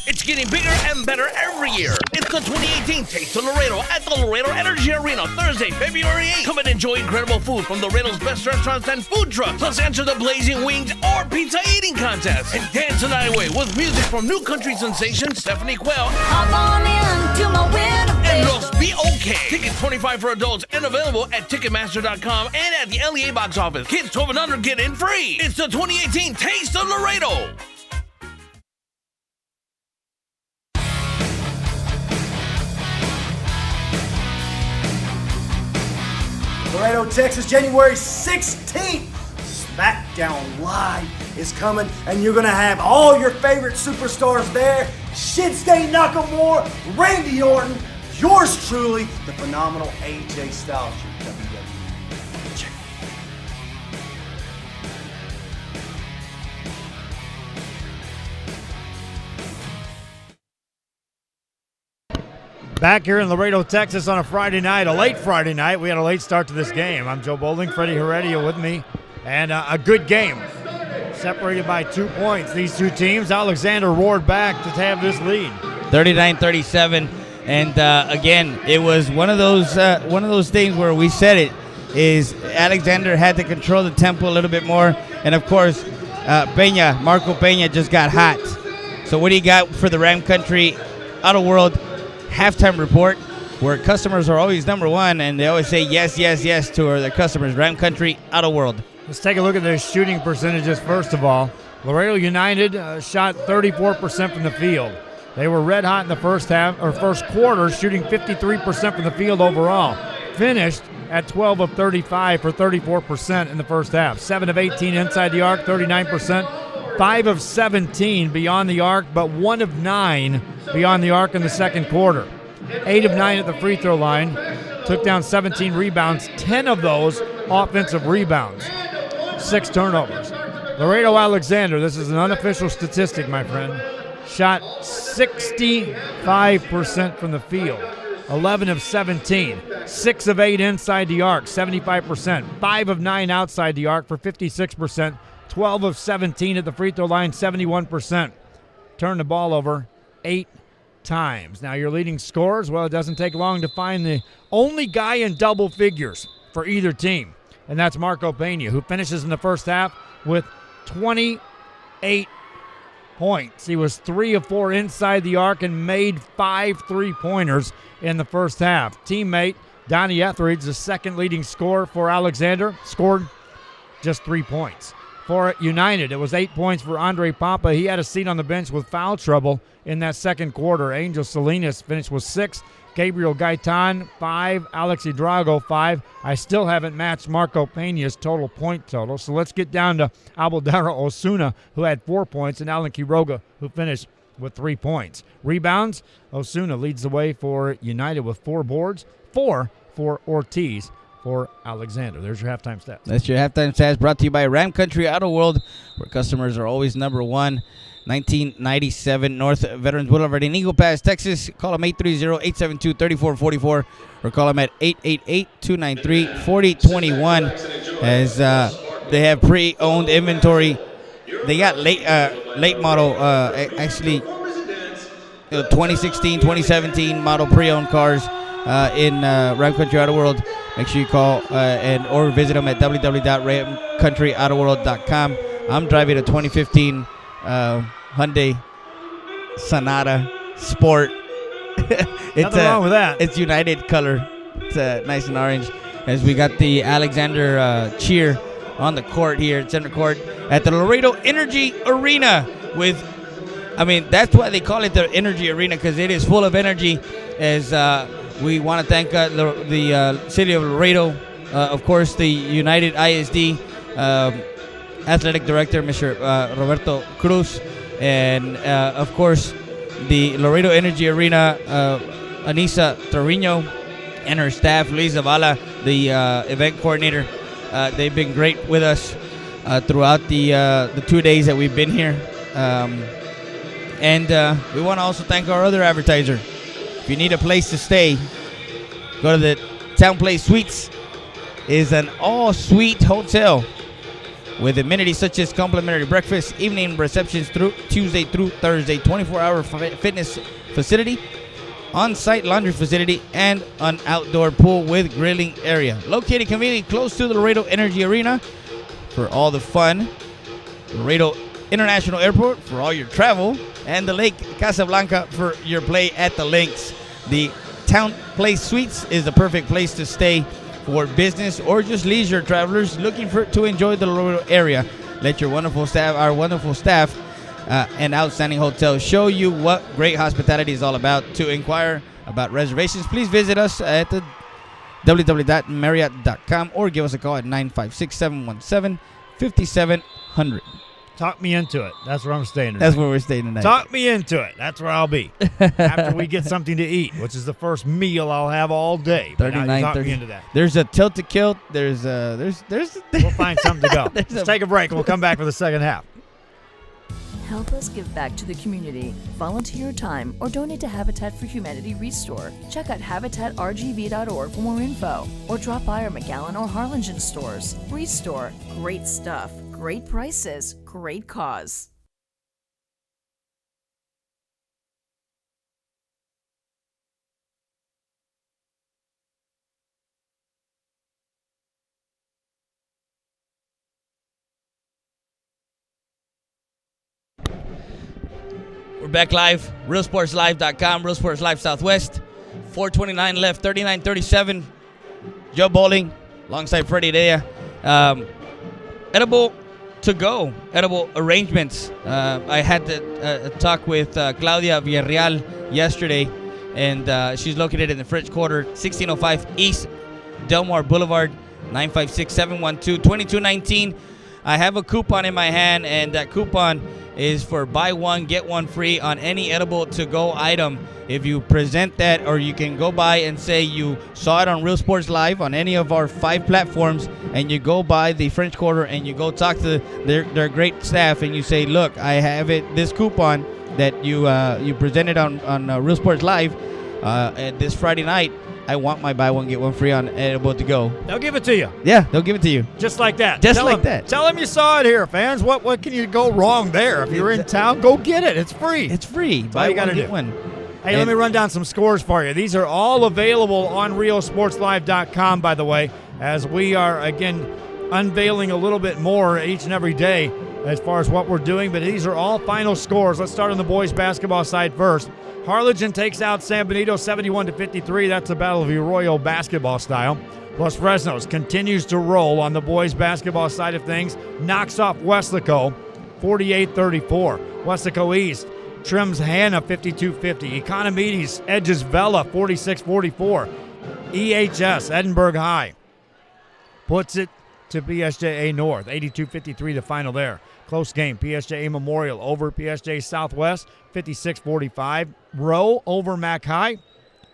It's getting bigger and better every year. It's the 2018 Taste of Laredo at the Laredo Energy Arena, Thursday, February 8th. Come and enjoy incredible food from Laredo's best restaurants and food trucks. Plus enter the Blazing Wings or Pizza Eating Contest. And dance the night away with music from new country sensation Stephanie Quell Hop on into my winter and Los Be Okay. Tickets $25 for adults and available at Ticketmaster.com and at the LEA box office. Kids 12 and under get in free. It's the 2018 Taste of Laredo. Laredo, Texas, January 16th. SmackDown Live is coming, and you're going to have all your favorite superstars there. Shinsuke Nakamura, Randy Orton, yours truly, the phenomenal AJ Styles, your WWE champion. Back here in Laredo, Texas on a Friday night, a late Friday night. We had a late start to this game. I'm Joe Boulding, Freddie Heredia with me, and a good game. Separated by 2 points. These two teams, Alexander roared back to have this lead. 39-37, and again, it was one of those things where we said it is Alexander had to control the tempo a little bit more, and of course, Marco Peña just got hot. So what do you got for the Ram Country Auto World halftime report, where customers are always number one, and they always say yes, yes, yes to their customers? Ram Country Auto World. Let's take a look at their shooting percentages first of all. Laredo United shot 34% from the field. They were red hot in the first quarter, shooting 53% from the field overall. Finished at 12 of 35 for 34% in the first half. 7 of 18 inside the arc, 39%. 5 of 17 beyond the arc, but 1 of 9 beyond the arc in the second quarter. 8 of 9 at the free throw line. Took down 17 rebounds, 10 of those offensive rebounds. 6 turnovers. Laredo Alexander, this is an unofficial statistic, my friend, shot 65% from the field. 11 of 17. 6 of 8 inside the arc, 75%. 5 of 9 outside the arc for 56%. 12 of 17 at the free throw line, 71%. Turned the ball over 8 times. Now your leading scorers, well, it doesn't take long to find the only guy in double figures for either team, and that's Marco Peña, who finishes in the first half with 28 points. He was 3 of 4 inside the arc and made 5 3-pointers in the first half. Teammate Donnie Etheridge, the second leading scorer for Alexander, scored just 3 points. For United, it was 8 points for Andre Papa. He had a seat on the bench with foul trouble in that second quarter. Angel Salinas finished with 6. Gabriel Gaitan, 5. Alex Hidrago, 5. I still haven't matched Marco Peña's total point total. So let's get down to Abildara Osuna, who had 4 points, and Alan Quiroga, who finished with 3 points. Rebounds, Osuna leads the way for United with 4 boards, 4 for Ortiz. For Alexander. There's your halftime stats. That's your halftime stats, brought to you by Ram Country Auto World, where customers are always number one. 1997 North Veterans Boulevard in Eagle Pass, Texas. Call them 830-872-3444 or call them at 888-293-4021 as they have pre-owned inventory. They got late model, actually 2016, 2017 model pre-owned cars in Ram Country Auto World. Make sure you call or visit them at www.ramcountryautoworld.com. I'm driving a 2015 Hyundai Sonata Sport. Nothing wrong with that. It's United color. It's nice and orange. As we got the Alexander cheer on the court here at center court at the Laredo Energy Arena that's why they call it the Energy Arena, because it is full of energy. As we want to thank the city of Laredo, of course, the United ISD athletic director, Mr. Roberto Cruz, and of course, the Laredo Energy Arena, Anissa Torino, and her staff, Luis Zavala, the event coordinator. They've been great with us throughout the 2 days that we've been here. And we want to also thank our other advertiser. If you need a place to stay, go to the Town Place Suites. Is an all-suite hotel with amenities such as complimentary breakfast, evening receptions through Tuesday through Thursday, 24-hour fitness facility, on-site laundry facility, and an outdoor pool with grilling area. Located conveniently close to the Laredo Energy Arena for all the fun, Laredo International Airport for all your travel, and the Lake Casablanca for your play at the links. The Town Place Suites is the perfect place to stay for business or just leisure travelers looking to enjoy the Laredo area. Let our wonderful staff, and outstanding hotel show you what great hospitality is all about. To inquire about reservations, please visit us at the www.marriott.com or give us a call at 956-717-5700. Talk me into it. That's where I'm staying tonight. That's where we're staying tonight. Talk me into it. That's where I'll be after we get something to eat, which is the first meal I'll have all day. But now you talk me into that. There's a tilted kilt. There's We'll find something to go. Let's take a break and we'll come back for the second half. Help us give back to the community. Volunteer your time or donate to Habitat for Humanity Restore. Check out habitatrgv.org for more info or drop by our McAllen or Harlingen stores. Restore. Great stuff. Great prices. Great cause. We're back live. RealSportsLive.com. Real Sports Live Southwest. 4:29 left. 39-37. Joe Bowling alongside Freddie Dea. Edible to go. Edible arrangements. I had to talk with Claudia Villarreal yesterday, and she's located in the French Quarter, 1605 East Delmar Boulevard, 956-712-2219. I have a coupon in my hand, and that coupon is for buy one, get one free on any edible to-go item. If you present that, or you can go by and say you saw it on Real Sports Live on any of our 5 platforms, and you go by the French Quarter and you go talk to their great staff, and you say, look, I have this coupon that you presented on Real Sports Live this Friday night. I want my buy one, get one free on edible to go. They'll give it to you. Yeah, they'll give it to you. Just like that. Just like that. Tell them you saw it here, fans. What can you go wrong there? If you're in town, go get it. It's free. It's free. That's all you got to do. One. Hey, let me run down some scores for you. These are all available on RealSportsLive.com, by the way, as we are, again, unveiling a little bit more each and every day as far as what we're doing. But these are all final scores. Let's start on the boys basketball side first. Harlingen takes out San Benito 71-53. That's a Battle of Arroyo basketball style. Los Fresnos continues to roll on the boys basketball side of things. Knocks off Weslaco 48-34. Weslaco East trims Hannah 52-50. Economides edges Vela 46-44. EHS Edinburgh High puts it to PSJA North 82-53 the final there. Close game. PSJA Memorial over PSJ Southwest 56-45. Rowe over Mac High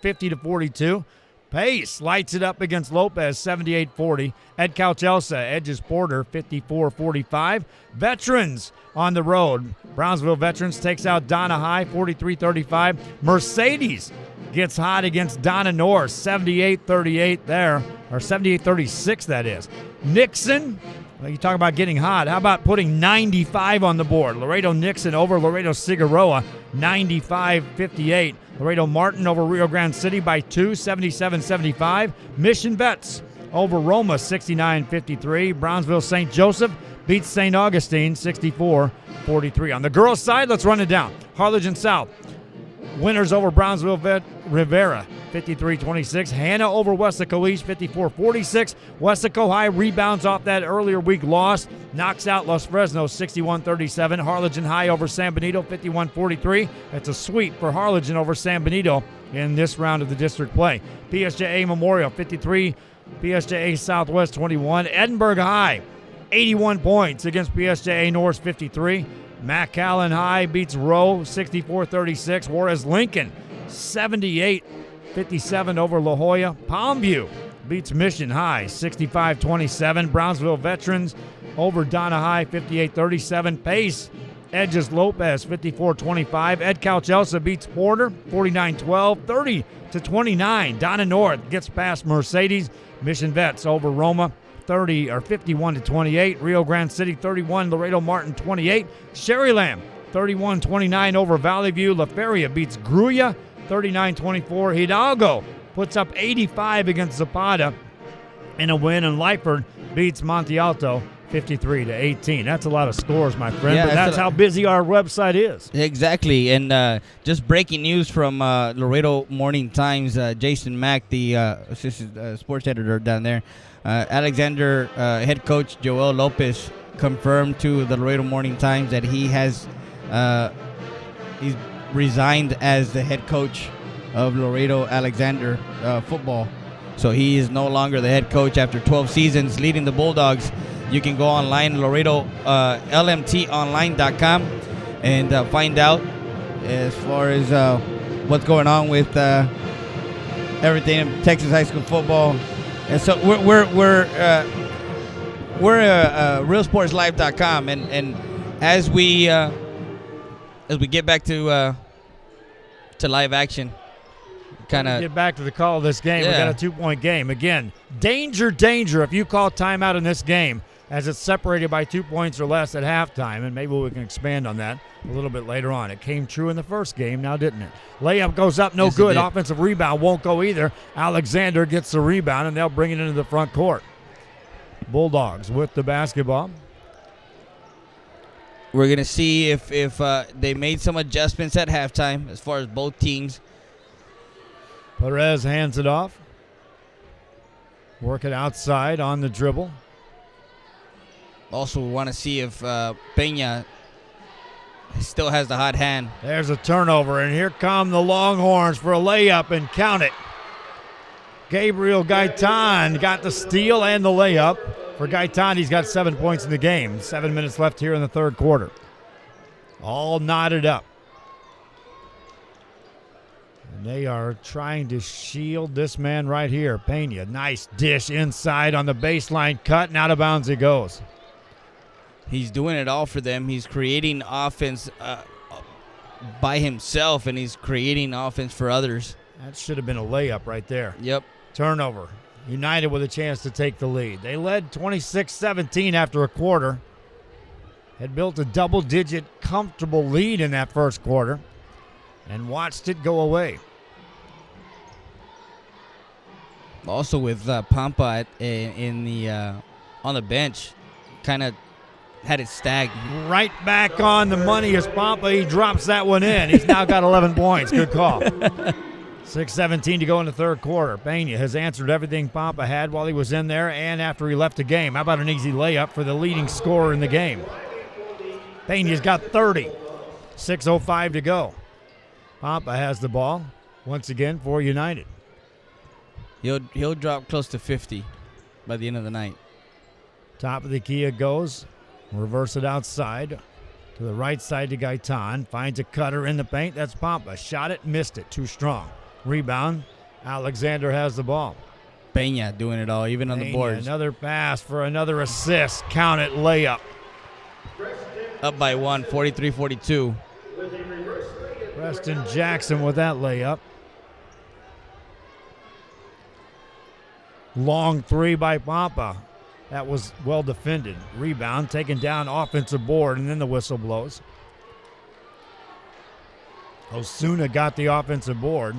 50-42. Pace lights it up against Lopez 78-40. Ed Couchelsa edges Porter 54-45. Veterans on the road. Brownsville Veterans takes out Donna High 43-35. Mercedes gets hot against Donna North 78-38 there, or 78-36 that is. Nixon, well, you talk about getting hot. How about putting 95 on the board? Laredo Nixon over Laredo Figueroa 95-58. Laredo Martin over Rio Grande City by 2, 77-75. Mission Vets over Roma 69-53. Brownsville St. Joseph beats St. Augustine 64-43. On the girls' side, let's run it down. Harlingen South winners over Brownsville Rivera 53-26. Hannah over Weslaco East 54-46. Weslaco High rebounds off that earlier week loss. Knocks out Los Fresnos 61-37. Harlingen High over San Benito 51-43. It's a sweep for Harlingen over San Benito in this round of the district play. PSJA Memorial 53. PSJA Southwest 21. Edinburgh High 81 points against PSJA North 53. McAllen High beats Rowe 64-36. Juarez Lincoln 78-57 over La Jolla. Palmview beats Mission High 65-27. Brownsville Veterans over Donna High 58-37. Pace edges Lopez 54-25. Ed Couchelsa beats Porter 49-12. 30-29. Donna North gets past Mercedes. Mission Vets over Roma 51-28. Rio Grande City 31, Laredo Martin 28. Sherryland 31-29 over Valley View. La Feria beats Gruya 39-24. Hidalgo puts up 85 against Zapata in a win, and Lyford beats Monte Alto 53-18. That's a lot of scores, my friend, Yeah, but that's how busy our website is. Exactly, and just breaking news from Laredo Morning Times, Jason Mack, the assistant sports editor down there, Alexander head coach Joel Lopez confirmed to the Laredo Morning Times that he's resigned as the head coach of Laredo Alexander football. So he is no longer the head coach after 12 seasons leading the Bulldogs. You can go online, Laredo, lmtonline.com, and find out as far as what's going on with everything in Texas high school football. And so we're realsportslive.com, and as we get back to live action, kind of get back to the call of this game. Yeah. We got a 2-point game. Again, danger if you call timeout in this game, as it's separated by 2 points or less at halftime, and maybe we can expand on that a little bit later on. It came true in the first game, now didn't it? Layup goes up, no Yes, it good. did. Offensive rebound won't go either. Alexander gets the rebound, and they'll bring it into the front court. Bulldogs with the basketball. we're going to see if they made some adjustments at halftime as far as both teams. Perez hands it off. Work it outside on the dribble. Also, we want to see if Peña still has the hot hand. There's a turnover, and here come the Longhorns for a layup, and count it. Gabriel Gaitan got the steal and the layup. For Gaitan, he's got 7 points in the game. 7 minutes left here in the third quarter. All knotted up. And they are trying to shield this man right here, Peña. Nice dish inside on the baseline cut, and out of bounds he goes. He's doing it all for them. He's creating offense by himself, and he's creating offense for others. That should have been a layup right there. Yep. Turnover. United with a chance to take the lead. They led 26-17 after a quarter. Had built a double-digit comfortable lead in that first quarter and watched it go away. Also with Pampa in the on the bench, kind of had it stacked. Right back on the money is Pampa. He drops that one in. He's now got 11 points. Good call. 6:17 to go in the third quarter. Peña has answered everything Pampa had while he was in there and after he left the game. How about an easy layup for the leading scorer in the game? Peña's got 30. 6:05 to go. Pampa has the ball once again for United. He'll drop close to 50 by the end of the night. Top of the key it goes. Reverse it outside to the right side to Gaitan. Finds a cutter in the paint. That's Pampa. Shot it, missed it. Too strong. Rebound. Alexander has the ball. Peña doing it all, even on the Peña, boards. another pass for another assist. Count it, layup. Up by one, 43-42. Preston Jackson with that layup. Long three by Pampa. That was well defended. Rebound taken down, offensive board, and then the whistle blows. Osuna got the offensive board.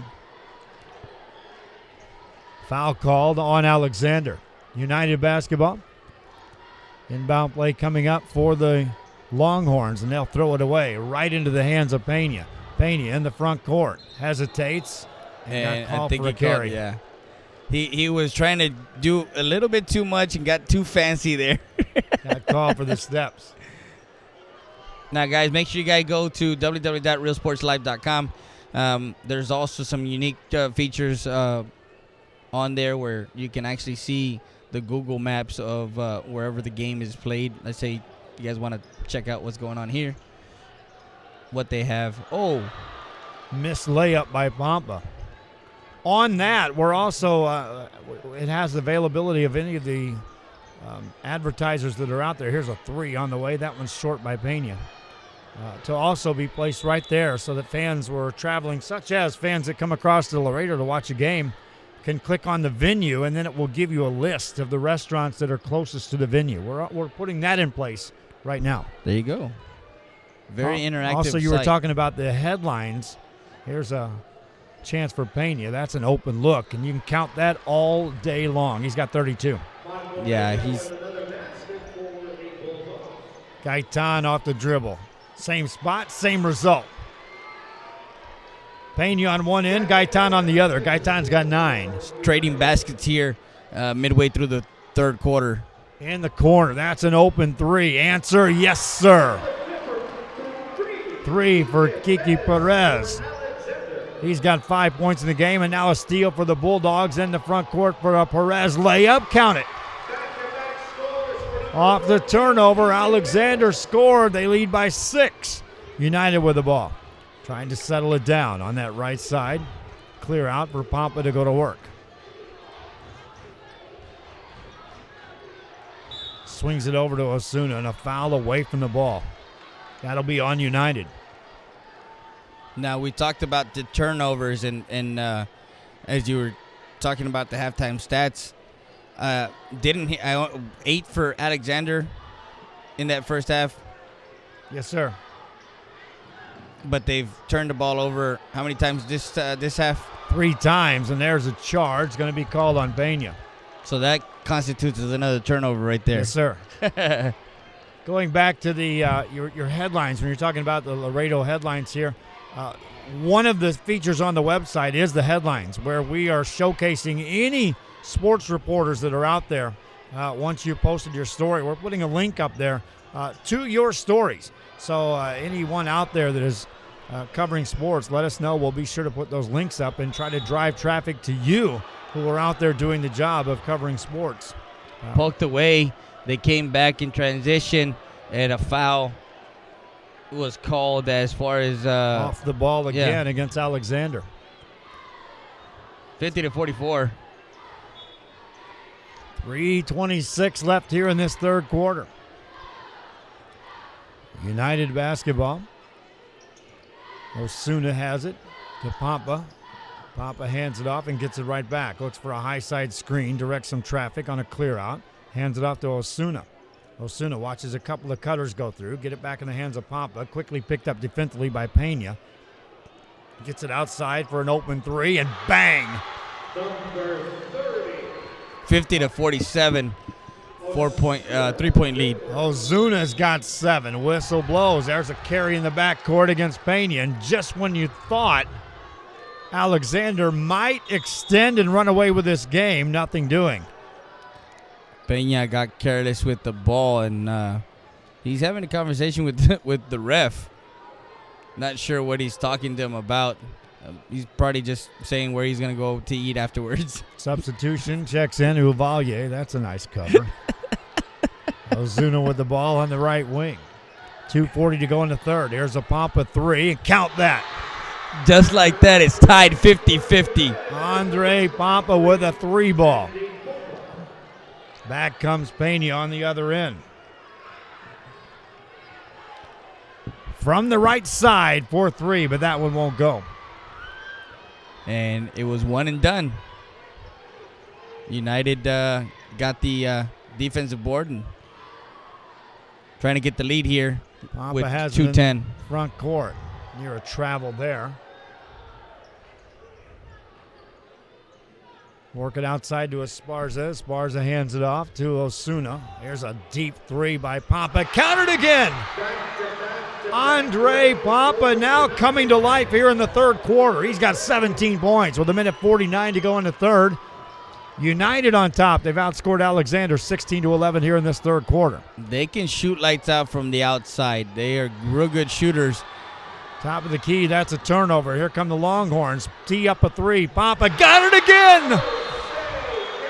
Foul called on Alexander. United basketball. Inbound play coming up for the Longhorns, and they'll throw it away right into the hands of Peña. Peña in the front court. Hesitates. And got called for a carry. Yeah. He was trying to do a little bit too much and got too fancy there. Got called for the steps. Now, guys, make sure you guys go to www.realsportslive.com. There's also some unique features on there where you can actually see the Google Maps of wherever the game is played. Let's say you guys want to check out what's going on here, what they have. Oh, Missed layup by Pampa. On that, we're also, it has the availability of any of the advertisers that are out there. Here's a three on the way. That one's short by Peña. To also be placed right there so that fans were traveling, such as fans that come across to Laredo to watch a game, can click on the venue, and then it will give you a list of the restaurants that are closest to the venue. We're putting that in place right now. There you go. Very interactive. Also, you were site. talking about the headlines. Here's a chance for Pena. That's an open look, and you can count that all day long. He's got 32. Yeah, he's Gaitan off the dribble. Same spot, same result. Pena on one end, Gaitan on the other. Gaitan's got 9. trading baskets here midway through the third quarter. In the corner, that's an open 3. Answer, yes, sir. 3 for Kiki Perez. He's got 5 points in the game, and now a steal for the Bulldogs in the front court for a Perez layup. Count it. Off the turnover, Alexander scored. They lead by 6. United with the ball. Trying to settle it down on that right side. Clear out for Pampa to go to work. Swings it over to Osuna, and a foul away from the ball. That'll be on United. Now, we talked about the turnovers, and as you were talking about the halftime stats, 8 for Alexander in that first half, Yes, sir. but they've turned the ball over how many times this half? 3 times, and there's a charge going to be called on Pena. So that constitutes as another turnover right there. Yes, sir. Going back to the your headlines, when you're talking about the Laredo headlines here, one of the features on the website is the headlines, where we are showcasing any sports reporters that are out there. Once you posted your story, we're putting a link up there to your stories. So anyone out there that is covering sports, let us know. We'll be sure to put those links up and try to drive traffic to you who are out there doing the job of covering sports. Poked away. They came back in transition, and a foul was called as far as Off the ball again against Alexander. 50-44. 3:26 left here in this third quarter. United basketball. Osuna has it to Pampa. Pampa hands it off and gets it right back. Looks for a high side screen, directs some traffic on a clear out. Hands it off to Osuna. Osuna watches a couple of cutters go through, get it back in the hands of Pampa. Quickly picked up defensively by Pena. Gets it outside for an open 3, and bang! 50-47. 3-point lead. Ozuna's got 7. Whistle blows. There's a carry in the backcourt against Pena. And just when you thought Alexander might extend and run away with this game, nothing doing. Pena got careless with the ball, and he's having a conversation with the ref. Not sure what he's talking to him about. He's probably just saying where he's going to go to eat afterwards. Substitution checks in Uvalde. That's a nice cover. Ozuna with the ball on the right wing. 2:40 to go in the third. Here's a Pampa 3, and count that. Just like that, it's tied 50-50. Andre Pampa with a 3 ball. Back comes Pena on the other end. From the right side for 3, but that one won't go. And it was one and done. United got the defensive board and trying to get the lead here Pampa with has it in 2:10. front court. Near a travel there. Work it outside to Esparza. Esparza hands it off to Osuna. There's a deep 3 by Pampa. Countered again. Andre Pampa now coming to life here in the third quarter. He's got 17 points with 1:49 to go in the third. United on top. They've outscored Alexander 16-11 here in this third quarter. They can shoot lights out from the outside. They are real good shooters. Top of the key, that's a turnover. Here come the Longhorns. Tee up a 3. Pampa got it again.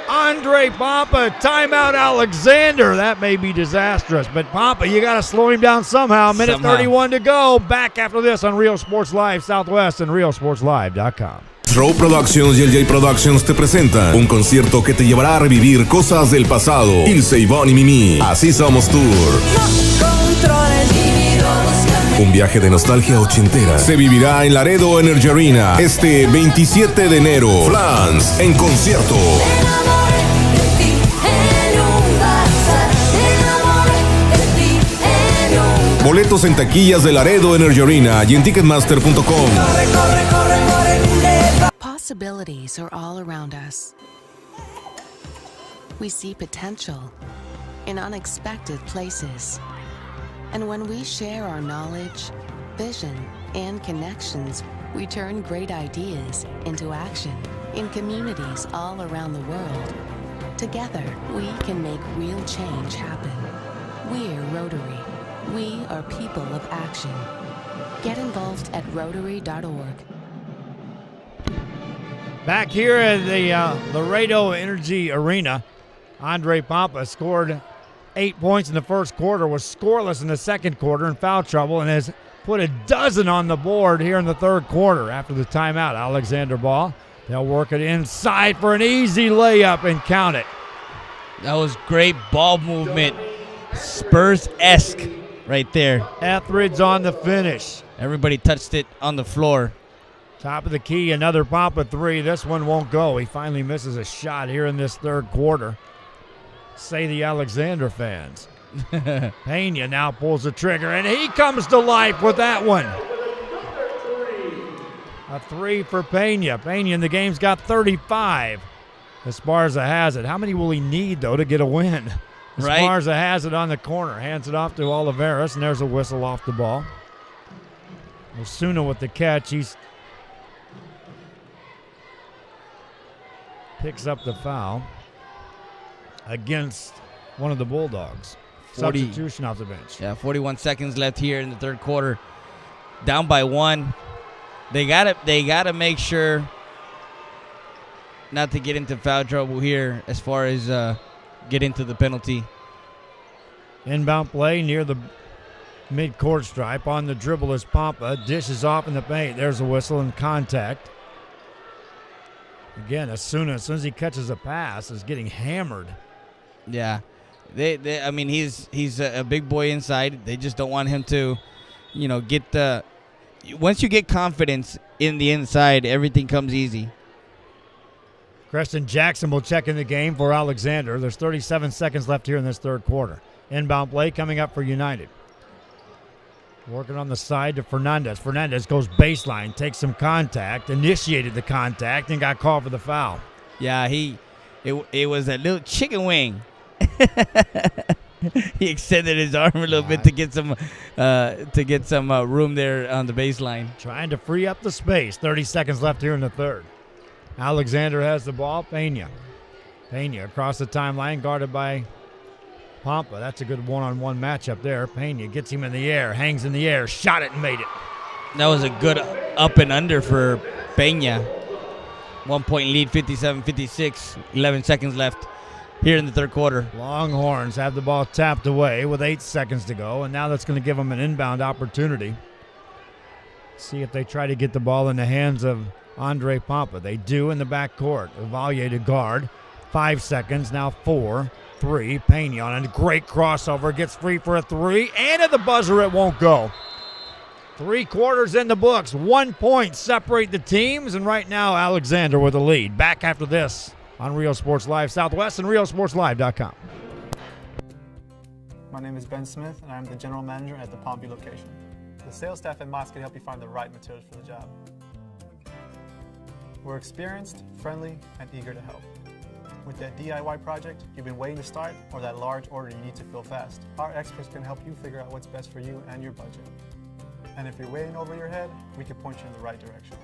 Andre Pampa, timeout Alexander. That may be disastrous, but Pampa, you got to slow him down somehow. Minute 31 to go. Back after this on Real Sports Live Southwest and realsportslive.com. Throw Productions y LJ Productions te presentan un concierto que te llevará a revivir cosas del pasado. Ilse, Ivonne y Mimi. Así Somos Tour. Un viaje de nostalgia ochentera se vivirá en Laredo Energy Arena este 27 de enero. Flans en concierto. Boletos en taquillas de Laredo Energy Arena y en Ticketmaster.com. Possibilities are all around us. We see potential in unexpected places. And when we share our knowledge, vision, and connections, we turn great ideas into action in communities all around the world. Together, we can make real change happen. We're Rotary. We are people of action. Get involved at Rotary.org. Back here at the Laredo Energy Arena, Andre Pampa scored 8 points in the first quarter, was scoreless in the second quarter in foul trouble, and has put a dozen on the board here in the third quarter after the timeout. Alexander ball. They'll work it inside for an easy layup and count it. That was great ball movement. Spurs-esque right there. Etheridge on the finish. Everybody touched it on the floor. Top of the key, another Pampa three. This one won't go. He finally misses a shot here in this third quarter. Say the Alexander fans. Pena now pulls the trigger, and he comes to life with that one. A three for Pena. Pena in the game's got 35. Esparza has it. How many will he need, though, to get a win? Right. Esparza has it on the corner. Hands it off to Oliveras, and there's a whistle off the ball. Osuna with the catch. He's picks up the foul against one of the Bulldogs. 40. Substitution off the bench. Yeah, 41 seconds left here in the third quarter. Down by one. They gotta make sure not to get into foul trouble here as far as get into the penalty. Inbound play near the mid-court stripe. On the dribble is Pampa. Dishes off in the paint. There's a whistle and contact. Again, as soon as he catches a pass, is getting hammered. Yeah. I mean, he's a big boy inside. They just don't want him to, get the. Once you get confidence in the inside, everything comes easy. Preston Jackson will check in the game for Alexander. There's 37 seconds left here in this third quarter. Inbound play coming up for United. Working on the side to Fernandez. Fernandez goes baseline, takes some contact, initiated the contact, and got called for the foul. Yeah, it was a little chicken wing. He extended his arm a little bit to get some room there on the baseline. Trying to free up the space. 30 seconds left here in the third. Alexander has the ball. Pena across the timeline, guarded by Pampa. That's a good one-on-one matchup there. Pena gets him in the air, hangs in the air, shot it and made it. That was a good up and under for Pena. 1 point lead, 57-56, 11 seconds left here in the third quarter. Longhorns have the ball tapped away with 8 seconds to go, and now that's going to give them an inbound opportunity. See if they try to get the ball in the hands of Andre Pampa. They do in the backcourt. Vania to guard. 5 seconds, now 4, 3. Pena on a great crossover, gets free for a three, and at the buzzer it won't go. 3 quarters in the books. 1 point separate the teams, and right now Alexander with the lead. Back after this on Real Sports Live Southwest and RealSportsLive.com. My name is Ben Smith, and I'm the general manager at the Palm Beach location. The sales staff at Mott's can help you find the right materials for the job. We're experienced, friendly, and eager to help. With that DIY project you've been waiting to start, or that large order you need to fill fast, our experts can help you figure out what's best for you and your budget. And if you're waiting over your head, we can point you in the right direction.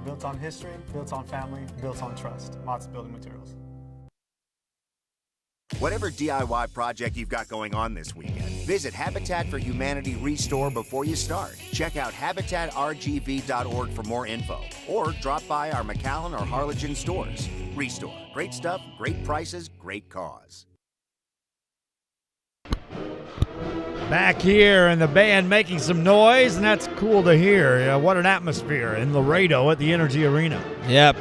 Built on history, built on family, built on trust. Mott's Building Materials. Whatever DIY project you've got going on this weekend, visit Habitat for Humanity Restore before you start. Check out habitatrgv.org for more info, or drop by our McAllen or Harlingen stores. Restore. Great stuff, great prices, great cause. Back here, and the band making some noise, and that's cool to hear. What an atmosphere in Laredo at the Energy Arena. Yep,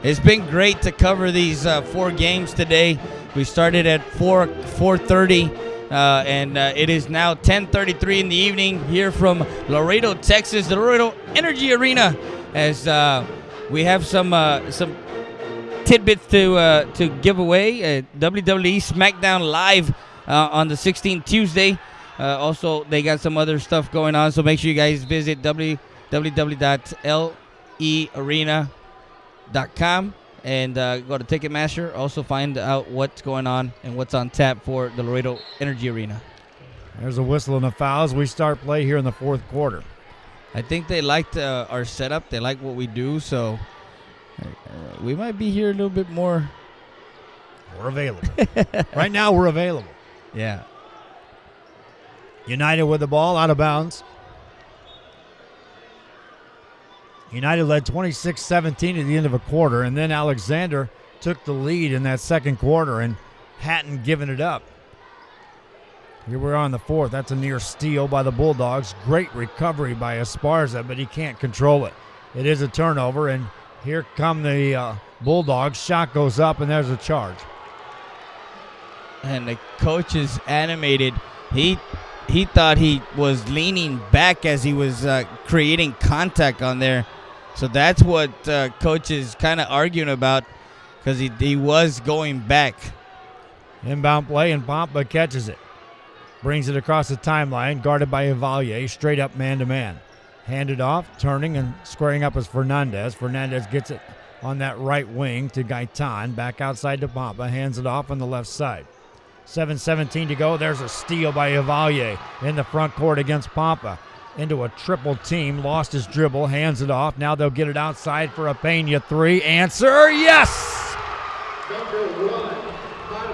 it's been great to cover these 4 games today. We started at 4:30 and it is now 10:33 in the evening here from Laredo, Texas, the Laredo Energy Arena, as we have some tidbits to give away. WWE SmackDown Live on the 16th Tuesday. Also, they got some other stuff going on, so make sure you guys visit www.learena.com and go to Ticketmaster. Also find out what's going on and what's on tap for the Laredo Energy Arena. There's a whistle and a foul as we start play here in the fourth quarter. I think they liked our setup. They like what we do, so we might be here a little bit more. We're available. Right now, we're available. Yeah. United with the ball out of bounds. United led 26-17 at the end of a quarter, and then Alexander took the lead in that second quarter and hadn't given it up. Here we are on the fourth. That's a near steal by the Bulldogs. Great recovery by Esparza, but he can't control it. It is a turnover, and here come the Bulldogs. Shot goes up, and there's a charge. And the coach is animated. He thought he was leaning back as he was creating contact on there. So that's what coach is kind of arguing about, because he was going back. Inbound play, and Pompa catches it. Brings it across the timeline, guarded by Evalier, straight up man-to-man. Handed off, turning and squaring up as Fernandez. Fernandez gets it on that right wing to Gaitan. Back outside to Pompa, hands it off on the left side. 7:17 to go. There's a steal by Evalier in the front court against Pompa. Into a triple team, lost his dribble, hands it off. Now they'll get it outside for a Pena three. Answer, yes!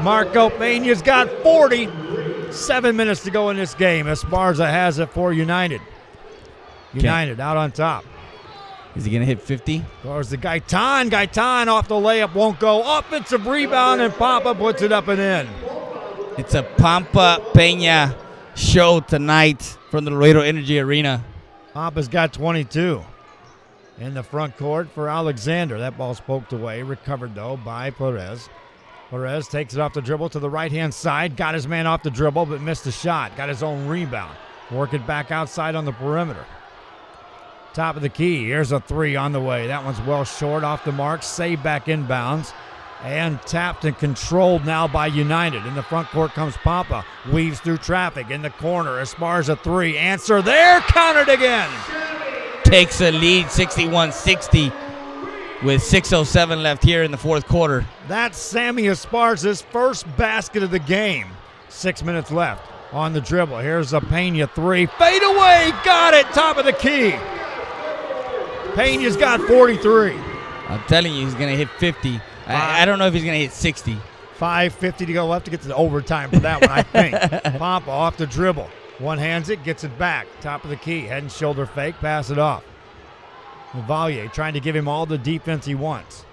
Marco Pena's got 40. 7 minutes to go in this game. Esparza has it for United. United out on top. Is he going to hit 50? Goes the Gaitan. Gaitan off the layup, won't go. Offensive rebound, and Pompa puts it up and in. It's a Pompa Pena show tonight from the Laredo Energy Arena. Pompa's got 22. In the front court for Alexander. That ball's poked away. Recovered, though, by Perez. Perez takes it off the dribble to the right-hand side. Got his man off the dribble, but missed the shot. Got his own rebound. Work it back outside on the perimeter. Top of the key. Here's a three on the way. That one's well short, off the mark. Saved back inbounds. And tapped and controlled now by United. In the front court comes Pompa. Weaves through traffic in the corner. Esparza three. Answer there. Countered again. Takes a lead, 61-60, with 6:07 left here in the fourth quarter. That's Sammy Esparza's first basket of the game. 6 minutes left on the dribble. Here's a Pena three. Fade away. Got it. Top of the key. Pena's got 43. I'm telling you, he's going to hit 50. I don't know if he's going to hit 60. 5:50 to go. We'll have to get to the overtime for that one, I think. Pompa off the dribble. One hands it, gets it back. Top of the key. Head and shoulder fake. Pass it off. Valier trying to give him all the defense he wants.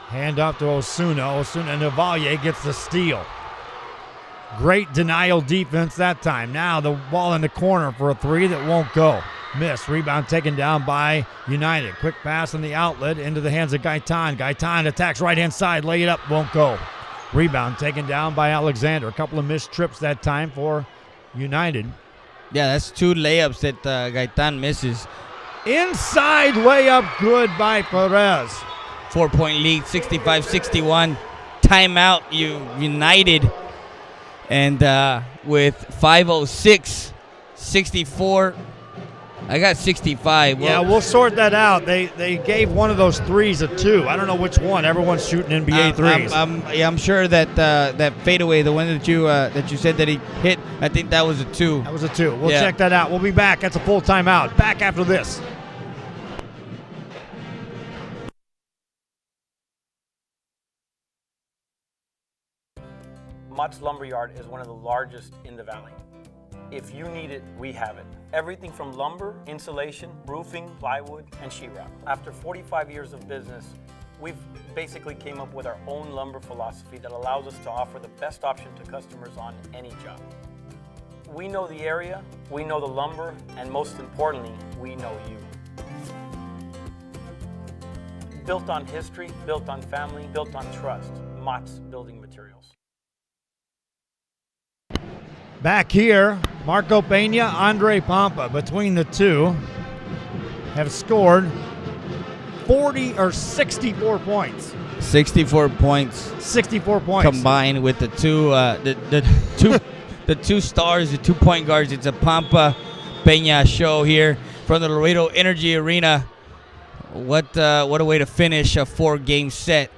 Hand off to Osuna. Osuna and Valier gets the steal. Great denial defense that time. Now the ball in the corner for a three that won't go. Miss. Rebound taken down by United. Quick pass on the outlet into the hands of Gaitan. Gaitan attacks right-hand side. Lay it up. Won't go. Rebound taken down by Alexander. A couple of missed trips that time for United. Yeah, that's two layups that Gaitan misses. Inside layup good by Perez. 4-point lead, 65-61. Timeout, United. And with 5:06, 64. I got 65. Yeah, we'll sort that out. They gave one of those threes a 2. I don't know which one. Everyone's shooting NBA threes. I'm sure that that fadeaway, the one that you said that he hit, I think that was a 2. That was a 2. We'll check that out. We'll be back. That's a full timeout. Back after this. Mott's Lumberyard is one of the largest in the valley. If you need it, we have it. Everything from lumber, insulation, roofing, plywood, and sheetrock. After 45 years of business, we've basically came up with our own lumber philosophy that allows us to offer the best option to customers on any job. We know the area, we know the lumber, and most importantly, we know you. Built on history, built on family, built on trust. Mott's Building Materials. Back here, Marco Pena, Andre Pampa, between the two, have scored 64 points. 64 points. 64 points combined with the two the two stars, the 2 point guards. It's a Pampa Pena show here from the Laredo Energy Arena. What a way to finish a 4-game set.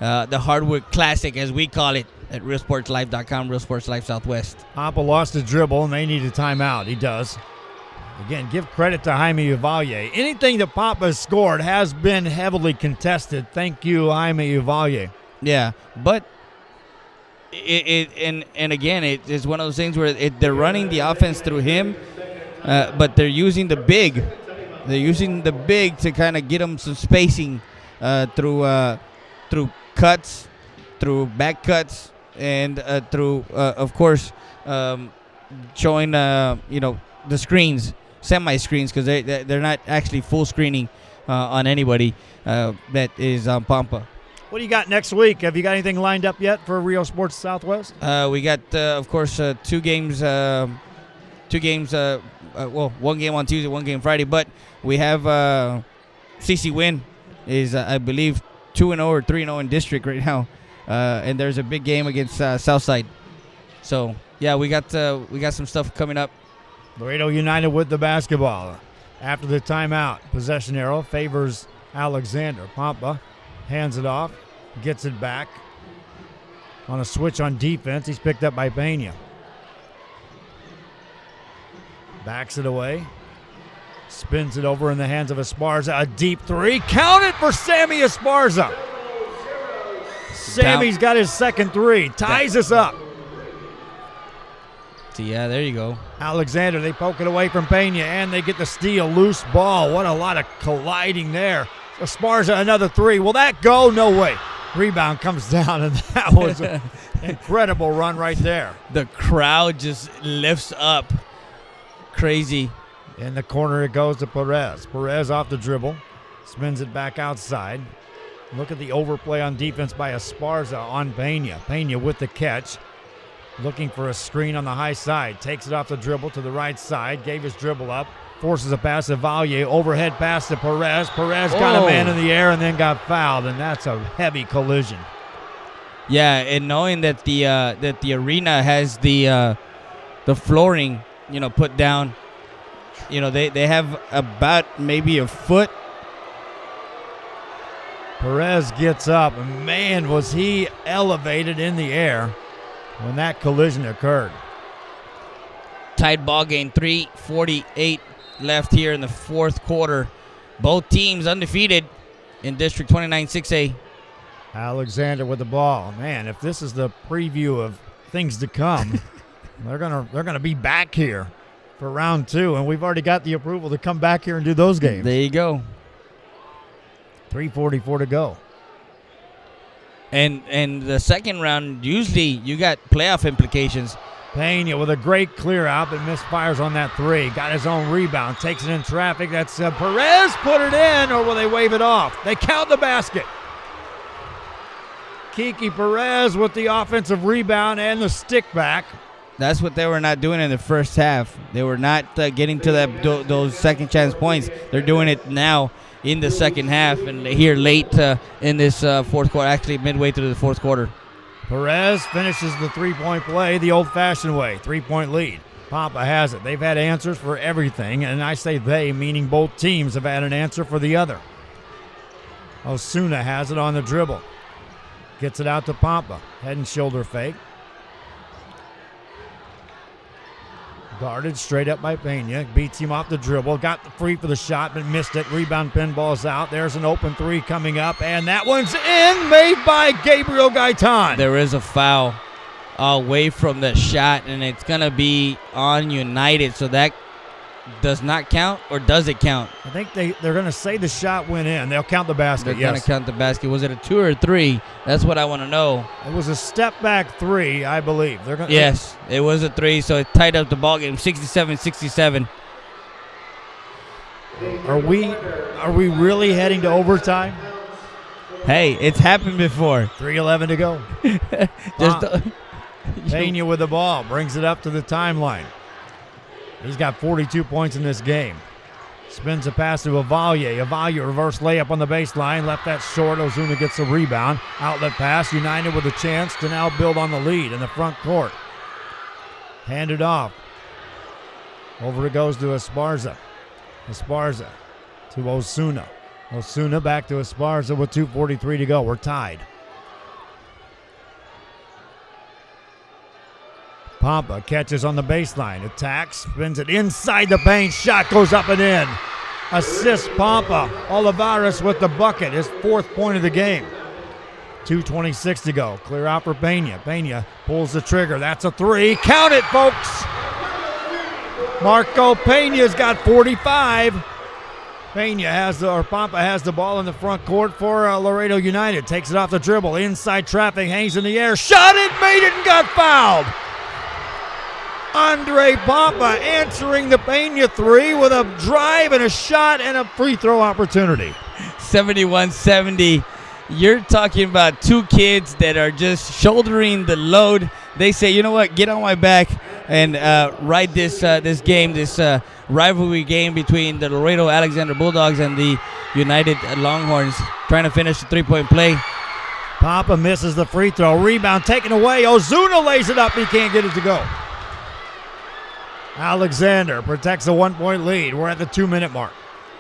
The Hardwood Classic, as we call it, at RealSportsLife.com, Real Sports Life Southwest. Pampa lost a dribble, and they need a timeout. He does. Again, give credit to Jaime Uvalde. Anything that Pampa has scored has been heavily contested. Thank you, Jaime Uvalde. Yeah, but it's one of those things where they're running the offense through him, but they're using the big. They're using the big to kind of get them some spacing through cuts, through back cuts, and through, of course, showing the screens, semi-screens, because they're not actually full screening on anybody that is on Pampa. What do you got next week? Have you got anything lined up yet for Rio Sports Southwest? We got, of course, 2 games. 2 games. 1 game on Tuesday, 1 game Friday. But we have CC Win is, I believe, 2-0 or 3-0 in district right now, and there's a big game against Southside. So yeah, we got some stuff coming up. Laredo United with the basketball. After the timeout, possession arrow favors Alexander. Pampa hands it off, gets it back. On a switch on defense, he's picked up by Pena. Backs it away. Spins it over in the hands of Esparza. A deep 3. Counted for Sammy Esparza. Sammy's got his second 3. Ties us up. Yeah, there you go. Alexander, they poke it away from Pena, and they get the steal. Loose ball. What a lot of colliding there. Esparza, another 3. Will that go? No way. Rebound comes down, and that was an incredible run right there. The crowd just lifts up. Crazy. In the corner it goes to Perez. Perez off the dribble. Spins it back outside. Look at the overplay on defense by Esparza on Pena. Pena with the catch. Looking for a screen on the high side. Takes it off the dribble to the right side. Gave his dribble up. Forces a pass to Vallier. Overhead pass to Perez. Perez got a man in the air and then got fouled, and that's a heavy collision. Yeah, and knowing that the arena has the flooring, put down, they have about maybe a foot. Perez gets up, and man, was he elevated in the air when that collision occurred. Tied ball game, 3:48 left here in the fourth quarter. Both teams undefeated in District 29 6A. Alexander with the ball. Man, if this is the preview of things to come, they're gonna be back here for round 2, and we've already got the approval to come back here and do those games. There you go. 3:44 to go. And the second round, usually you got playoff implications. Pena with a great clear out, but misfires on that 3. Got his own rebound. Takes it in traffic. That's Perez. Put it in, or will they wave it off? They count the basket. Kiki Perez with the offensive rebound and the stick back. That's what they were not doing in the first half. They were not getting to those second chance points. They're doing it now in the second half, and here late in this fourth quarter, actually midway through the fourth quarter. Perez finishes the three-point play the old-fashioned way. 3-point lead. Pampa has it. They've had answers for everything, and I say they, meaning both teams have had an answer for the other. Osuna has it on the dribble. Gets it out to Pampa. Head and shoulder fake. Guarded straight up by Pena. Beats him off the dribble. Got the free for the shot, but missed it. Rebound pinball's out. There's an open 3 coming up, and that one's in, made by Gabriel Gaitan. There is a foul away from the shot, and it's going to be on United, so that does not count, or does it count? I think they're going to say the shot went in. They'll count the basket, They're going to count the basket. Was it a 2 or a 3? That's what I want to know. It was a step-back 3, I believe. Yes, it was a 3, so it tied up the ball game, 67-67. Are we really heading to overtime? Hey, it's happened before. 3:11 to go. Pena with the ball, brings it up to the timeline. He's got 42 points in this game. Spins a pass to Vania. Vania reverse layup on the baseline. Left that short. Ozuna gets a rebound. Outlet pass. United with a chance to now build on the lead in the front court. Handed off. Over it goes to Esparza. Esparza to Osuna. Osuna back to Esparza with 2:43 to go. We're tied. Pampa catches on the baseline. Attacks. Spins it inside the paint. Shot goes up and in. Assist Pampa. Olivares with the bucket. His 4th point of the game. 2:26 to go. Clear out for Pena. Pena pulls the trigger. That's a 3. Count it, folks. Marco Pena's got 45. Pampa has the ball in the front court for Laredo United. Takes it off the dribble. Inside traffic. Hangs in the air. Shot it. Made it and got fouled. Andre Pampa answering the Pena 3 with a drive and a shot and a free throw opportunity. 71-70. You're talking about two kids that are just shouldering the load. They say, you know what, get on my back and ride this game, this rivalry game between the Laredo Alexander Bulldogs and the United Longhorns, trying to finish the three-point play. Pampa misses the free throw. Rebound taken away. Ozuna lays it up. He can't get it to go. Alexander protects a 1-point lead. We're at the 2-minute mark.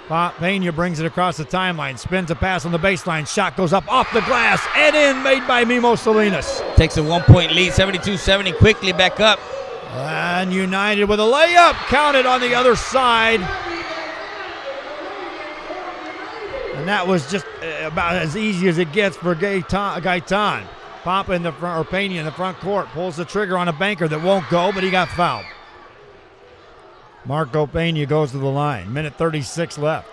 Pena brings it across the timeline. Spins a pass on the baseline. Shot goes up off the glass and in, made by Mimo Salinas. Takes a 1-point lead, 72-70, quickly back up. And United with a layup. Counted on the other side. And that was just about as easy as it gets for Gaitan. Pampa in the front, or Pena in the front court, pulls the trigger on a banker that won't go, but he got fouled. Marco Pena goes to the line. Minute 36 left.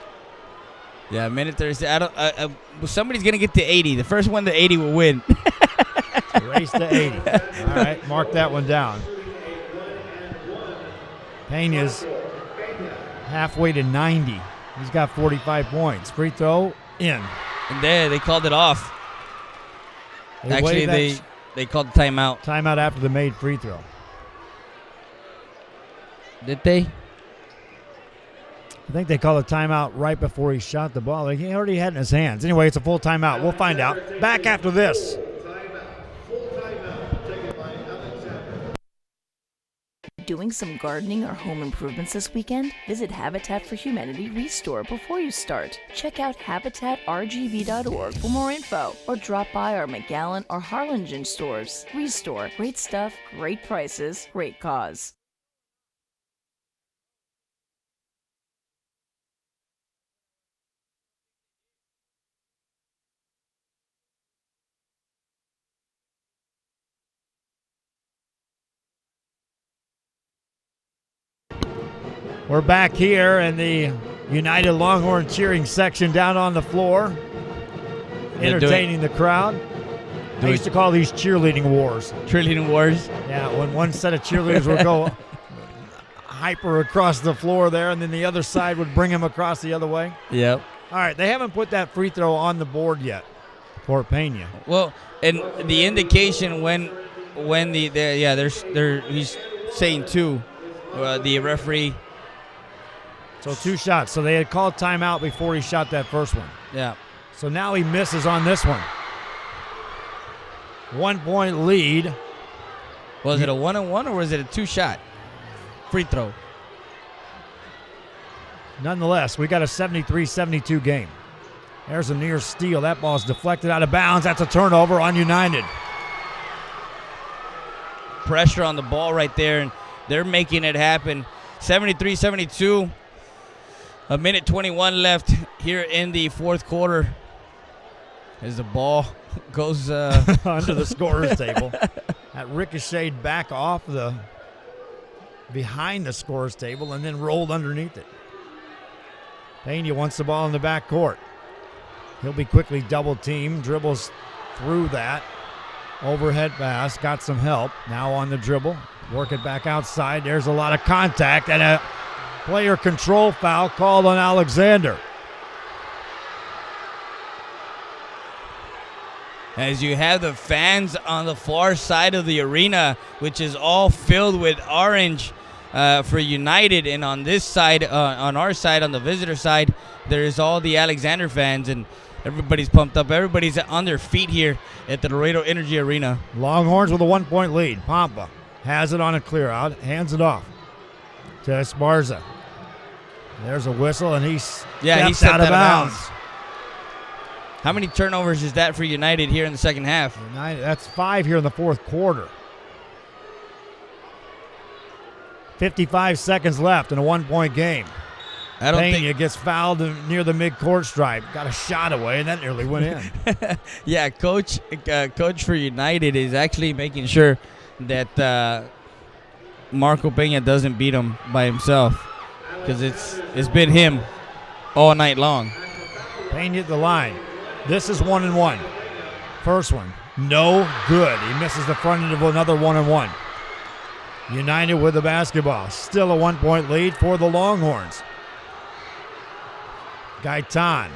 Yeah, minute 36. Somebody's going to get to 80. The first one to 80 will win. Race to 80. All right, mark that one down. Pena's halfway to 90. He's got 45 points. Free throw in. And there, they called it off. Actually, they called timeout. Timeout after the made free throw. Did they? I think they called a timeout right before he shot the ball. He already had it in his hands. Anyway, it's a full timeout. We'll find out. Back after this. Doing some gardening or home improvements this weekend? Visit Habitat for Humanity Restore before you start. Check out habitatrgv.org for more info, or drop by our McAllen or Harlingen stores. Restore. Great stuff, great prices, great cause. We're back here in the United Longhorn cheering section down on the floor, entertaining the crowd. I used to call these cheerleading wars. Cheerleading wars? Yeah, when one set of cheerleaders would go hyper across the floor there, and then the other side would bring them across the other way. Yep. All right, they haven't put that free throw on the board yet for Pena. Well, and the indication when he's saying two, the referee. So 2 shots. So they had called timeout before he shot that first one. Yeah. So now he misses on this one. 1-point lead. Was it a 1-on-1 or was it a 2-shot free throw? Nonetheless, we got a 73-72 game. There's a near steal. That ball's deflected out of bounds. That's a turnover on United. Pressure on the ball right there, and they're making it happen. 73-72. A minute 21 left here in the fourth quarter as the ball goes under the scorer's table. That ricocheted back off behind the scorer's table and then rolled underneath it. Pena wants the ball in the back court. He'll be quickly double teamed, dribbles through that. Overhead pass, got some help. Now on the dribble, work it back outside. There's a lot of contact and a player control foul called on Alexander. as you have the fans on the far side of the arena, which is all filled with orange for United, and on this side, on our side, on the visitor side, there's all the Alexander fans, and everybody's pumped up. Everybody's on their feet here at the Laredo Energy Arena. Longhorns with a 1-point lead. Pompa has it on a clear out, hands it off to Esparza. There's a whistle, and he stepped out of bounds. How many turnovers is that for United here in the second half? United, that's 5 here in the fourth quarter. 55 seconds left in a 1-point game. Pena gets fouled near the mid-court stripe. Got a shot away, and that nearly went in. Yeah, coach for United is actually making sure that Marco Pena doesn't beat him by himself, because it's been him all night long. Pena at the line. This is 1-1. First one, no good. He misses the front end of another 1-1. United with the basketball. Still a 1-point lead for the Longhorns. Gaitan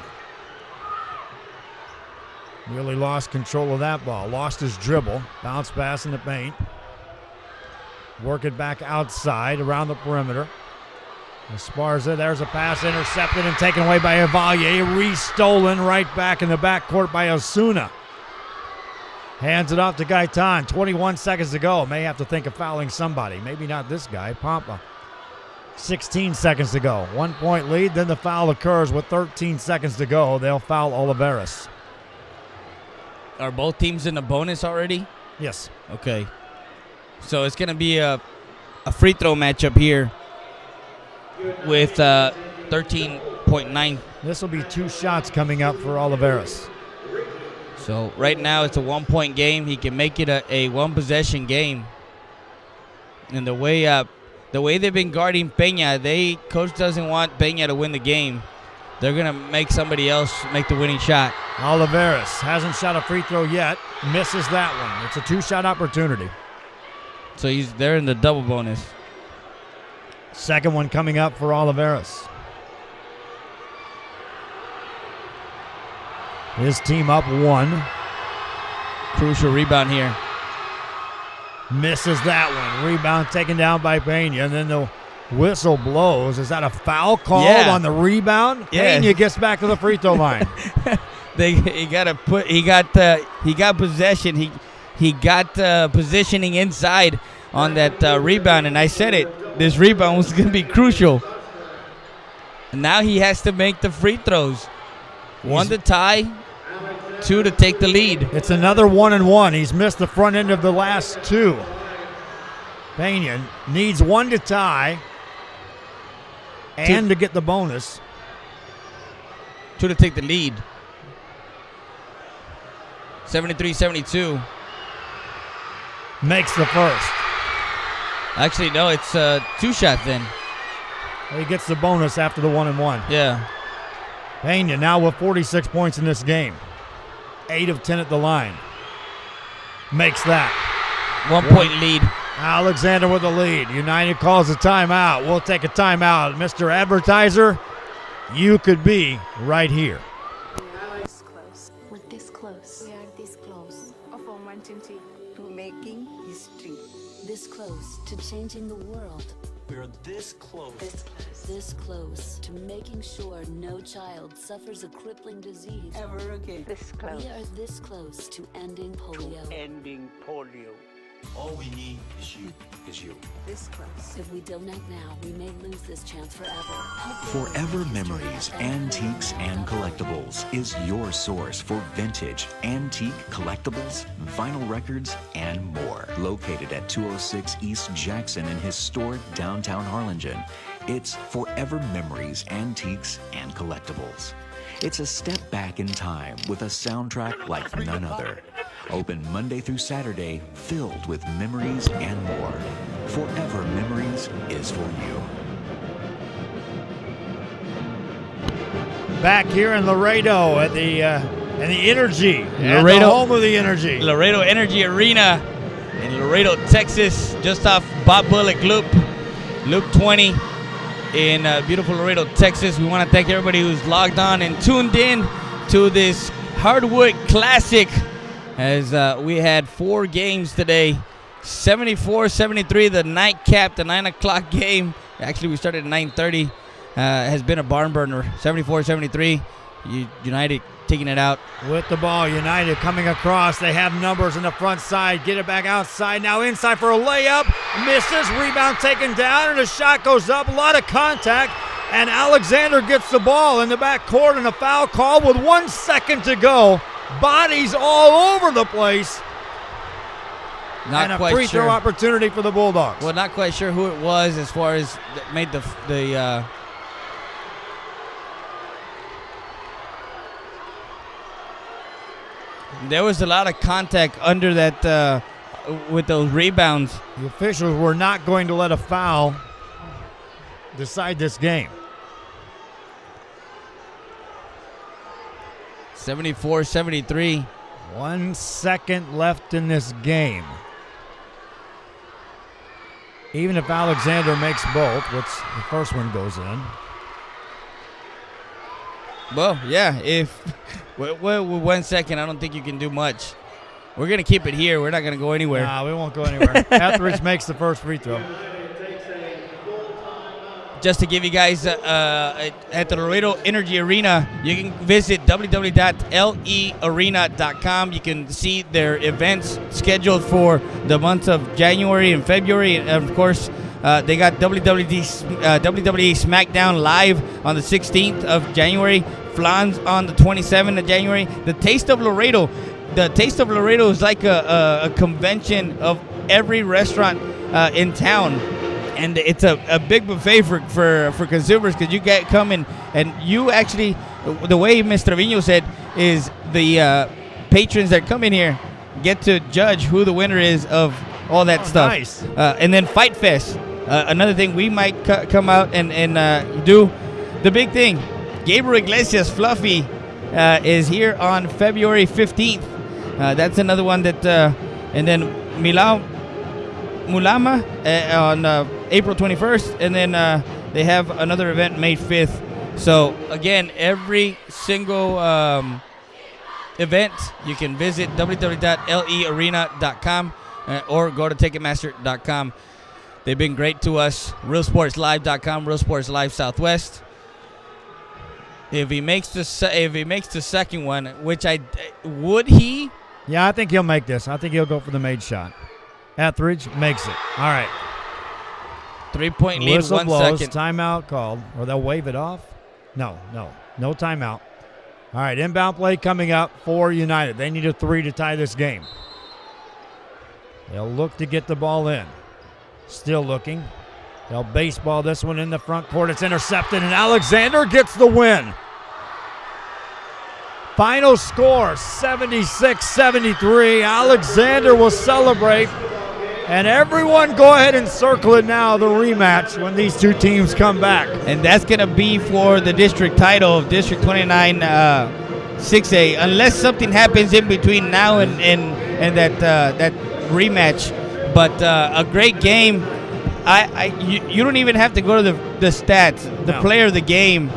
nearly lost control of that ball. Lost his dribble. Bounce pass in the paint. Work it back outside around the perimeter. Esparza, there's a pass intercepted and taken away by Vania. Restolen right back in the backcourt by Osuna. Hands it off to Gaitan. 21 seconds to go. May have to think of fouling somebody. Maybe not this guy, Pompa. 16 seconds to go. 1-point lead, then the foul occurs with 13 seconds to go. They'll foul Oliveras. Are both teams in the bonus already? Yes. Okay. So it's going to be a free throw matchup here with 13.9. This will be 2 shots coming up for Oliveras. So right now it's a 1-point game. He can make it a one-possession game. And the way they've been guarding Pena, coach doesn't want Pena to win the game. They're going to make somebody else make the winning shot. Oliveras hasn't shot a free throw yet. Misses that one. It's a 2-shot opportunity. So they're in the double bonus. Second one coming up for Oliveras. His team up 1. Crucial rebound here. Misses that one. Rebound taken down by Pena. And then the whistle blows. Is that a foul called on the rebound? Yeah. Pena gets back to the free throw line. He got possession. He got positioning inside on that rebound, and I said it. This rebound was going to be crucial. And now he has to make the free throws. 1 to tie, 2 to take the lead. It's another 1-1. He's missed the front end of the last 2. Pena needs 1 to tie and to get the bonus. 2 to take the lead. 73-72. Makes the first. Actually, no, it's a 2-shot then. He gets the bonus after the 1-1. Yeah. Pena now with 46 points in this game. 8 of 10 at the line. Makes that. 1-point lead. Alexander with the lead. United calls a timeout. We'll take a timeout. Mr. Advertiser, you could be right here. This close. We're this close. We are this close From wanting to making history. This close to changing the world. We're this close. This close to making sure no child suffers a crippling disease. Ever again. This close. We are this close to ending polio. Ending polio. All we need is you. This close. If we don't act now, we may lose this chance forever. Forever Memories Antiques and Collectibles is your source for vintage, antique collectibles, vinyl records, and more. Located at 206 East Jackson in historic downtown Harlingen, it's Forever Memories Antiques and Collectibles. It's a step back in time with a soundtrack like none other. Open Monday through Saturday, filled with memories and more. Forever Memories is for you. Back here in Laredo at the Energy. Laredo, at the home of the Energy. Laredo Energy Arena in Laredo, Texas, just off Bob Bullock Loop 20 in beautiful Laredo, Texas. We want to thank everybody who's logged on and tuned in to this Hardwood Classic as we had 4 games today. 74-73, the nightcap, the 9 o'clock game. Actually, we started at 9:30. Has been a barn burner. 74-73. United taking it out. With the ball, United coming across. They have numbers on the front side. Get it back outside. Now inside for a layup. Misses. Rebound taken down, and a shot goes up. A lot of contact. And Alexander gets the ball in the back court, and a foul call with 1 second to go. Bodies all over the place. Not and a quite free sure. throw opportunity for the Bulldogs. Well, not quite sure who it was as far as made the there was a lot of contact under that with those rebounds. The officials were not going to let a foul decide this game. 74-73. 1 second left in this game. Even if Alexander makes both, which the first one goes in. Well, yeah, if with 1 second, I don't think you can do much. We're going to keep it here. We're not going to go anywhere. Nah, we won't go anywhere. Etheridge makes the first free throw. Just to give you guys at the Laredo Energy Arena, you can visit www.learena.com. You can see their events scheduled for the months of January and February. And of course, they got WWE SmackDown live on the 16th of January, Flans on the 27th of January. The Taste of Laredo. The Taste of Laredo is like a convention of every restaurant in town. And it's a big buffet for consumers, because you come in and you actually, the way Mr. Trevino said, is the patrons that come in here get to judge who the winner is of all that stuff. Nice. And then Fight Fest, another thing we might come out and do. The big thing, Gabriel Iglesias Fluffy is here on February 15th. That's another one that, and then Mulama on April 21st, and then they have another event May 5th. So again, every single event, you can visit www.learena.com or go to Ticketmaster.com. They've been great to us. RealSportsLive.com, Real Sports Live Southwest. If he makes the second one, which would he? Yeah, I think he'll make this. I think he'll go for the made shot. Etheridge makes it. All right. 3-point lead, Whistle 1 blows, second. Timeout called, or they'll wave it off. No timeout. All right, inbound play coming up for United. They need a 3 to tie this game. They'll look to get the ball in. Still looking. They'll baseball this one in the front court. It's intercepted, and Alexander gets the win. Final score, 76-73. Alexander will celebrate. And everyone go ahead and circle it now, the rematch, when these two teams come back. And that's going to be for the district title of District 29 6A, unless something happens in between now and that rematch. But a great game. You don't even have to go to the stats. The player of the game,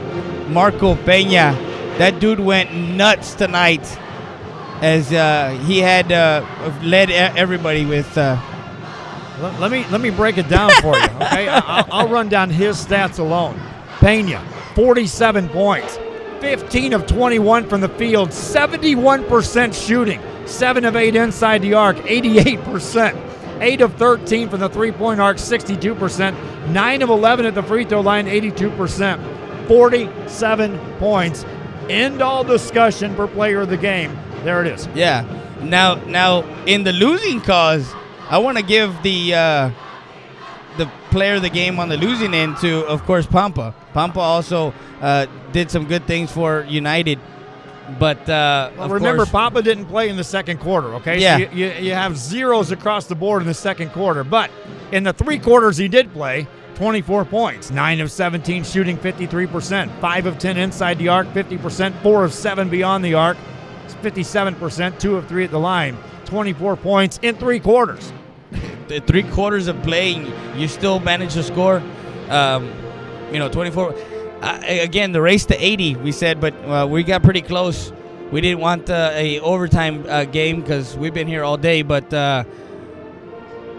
Marco Peña, that dude went nuts tonight, as he had led everybody with. Let me break it down for you, okay? I'll run down his stats alone. Peña, 47 points, 15 of 21 from the field, 71% shooting, 7 of 8 inside the arc, 88%, 8 of 13 from the three-point arc, 62%, 9 of 11 at the free throw line, 82%, 47 points. End all discussion for player of the game. There it is. Yeah. Now in the losing cause, I want to give the player of the game on the losing end to, of course, Pampa. Pampa also did some good things for United. But remember, Pampa didn't play in the second quarter, okay? Yeah. So you have zeros across the board in the second quarter. But in the 3 quarters he did play, 24 points, 9 of 17 shooting, 53%, 5 of 10 inside the arc, 50%, 4 of 7 beyond the arc, 57%, 2 of 3 at the line, 24 points in 3 quarters. The 3 quarters of playing, you still manage to score, 24. Again, the race to 80, we said, but we got pretty close. We didn't want a overtime game because we've been here all day. But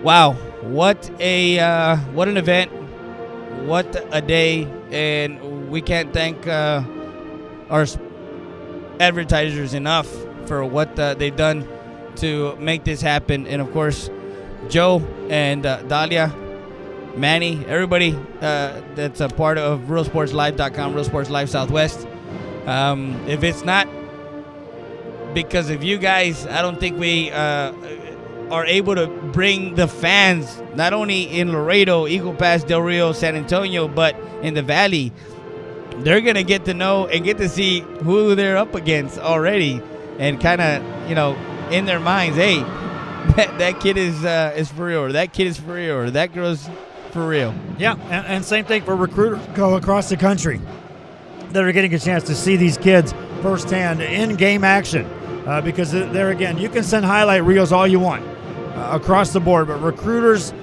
wow, what an event! What a day! And we can't thank our advertisers enough for what they've done to make this happen. And of course, Joe and Dalia, Manny, everybody that's a part of RealSportsLive.com, Real Sports Live Southwest. If it's not because of you guys, I don't think we are able to bring the fans, not only in Laredo, Eagle Pass, Del Rio, San Antonio, but in the Valley. They're going to get to know and get to see who they're up against already, and kind of, in their minds, hey, that kid is for real, or that kid is for real, or that girl's for real. Yeah, and same thing for recruiters go across the country that are getting a chance to see these kids firsthand in game action, because there again, you can send highlight reels all you want across the board, but recruiters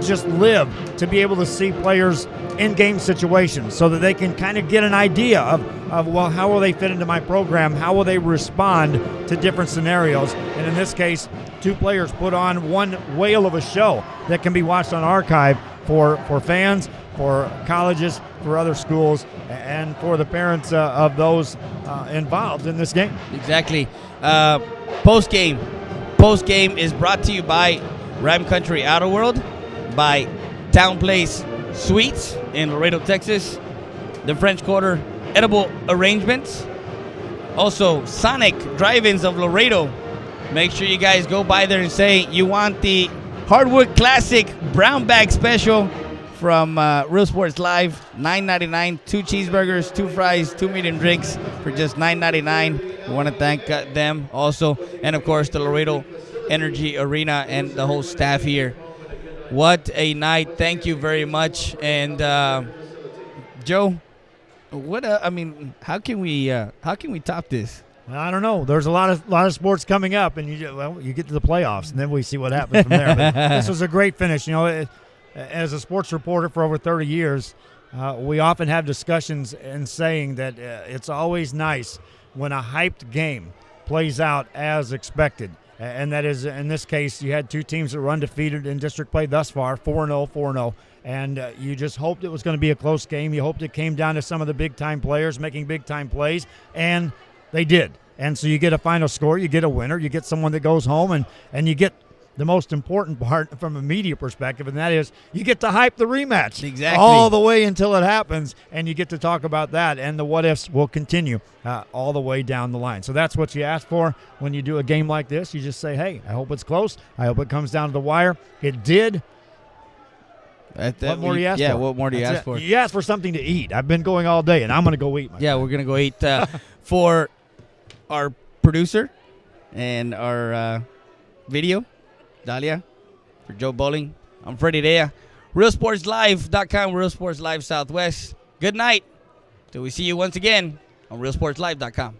just live to be able to see players in game situations so that they can kind of get an idea of well, how will they fit into my program? How will they respond to different scenarios? And in this case, two players put on one whale of a show that can be watched on archive for fans, for colleges, for other schools, and for the parents of those involved in this game. Exactly. Post-game is brought to you by Ram Country Outer World, by Town Place Suites in Laredo, Texas, the French Quarter Edible Arrangements, also Sonic Drive-Ins of Laredo. Make sure you guys go by there and say you want the Hardwood Classic Brown Bag Special from Real Sports Live, $9.99, 2 cheeseburgers, 2 fries, 2 medium drinks for just $9.99. We want to thank them also, and of course the Laredo Energy Arena and the whole staff here. What a night! Thank you very much. And Joe, how can we top this? I don't know. There's a lot of sports coming up, and you get to the playoffs, and then we see what happens from there. But this was a great finish. As a sports reporter for over 30 years, we often have discussions and saying that it's always nice when a hyped game plays out as expected. And that is, in this case, you had two teams that were undefeated in district play thus far, 4-0. And you just hoped it was going to be a close game. You hoped it came down to some of the big-time players making big-time plays, and they did. And so you get a final score, you get a winner, you get someone that goes home, and you get the most important part from a media perspective, and that is you get to hype the rematch. Exactly. All the way until it happens, and you get to talk about that, and the what-ifs will continue all the way down the line. So that's what you ask for when you do a game like this. You just say, hey, I hope it's close. I hope it comes down to the wire. It did. What more do you ask for? Yeah, what more do you ask for? You ask for something to eat. I've been going all day, and I'm going to go eat. Yeah, we're going to go eat. For our producer and our video, Dalia, for Joe Bowling, I'm Freddie Dea. RealSportsLive.com, Real Sports Live Southwest. Good night. Till we see you once again on RealSportsLive.com.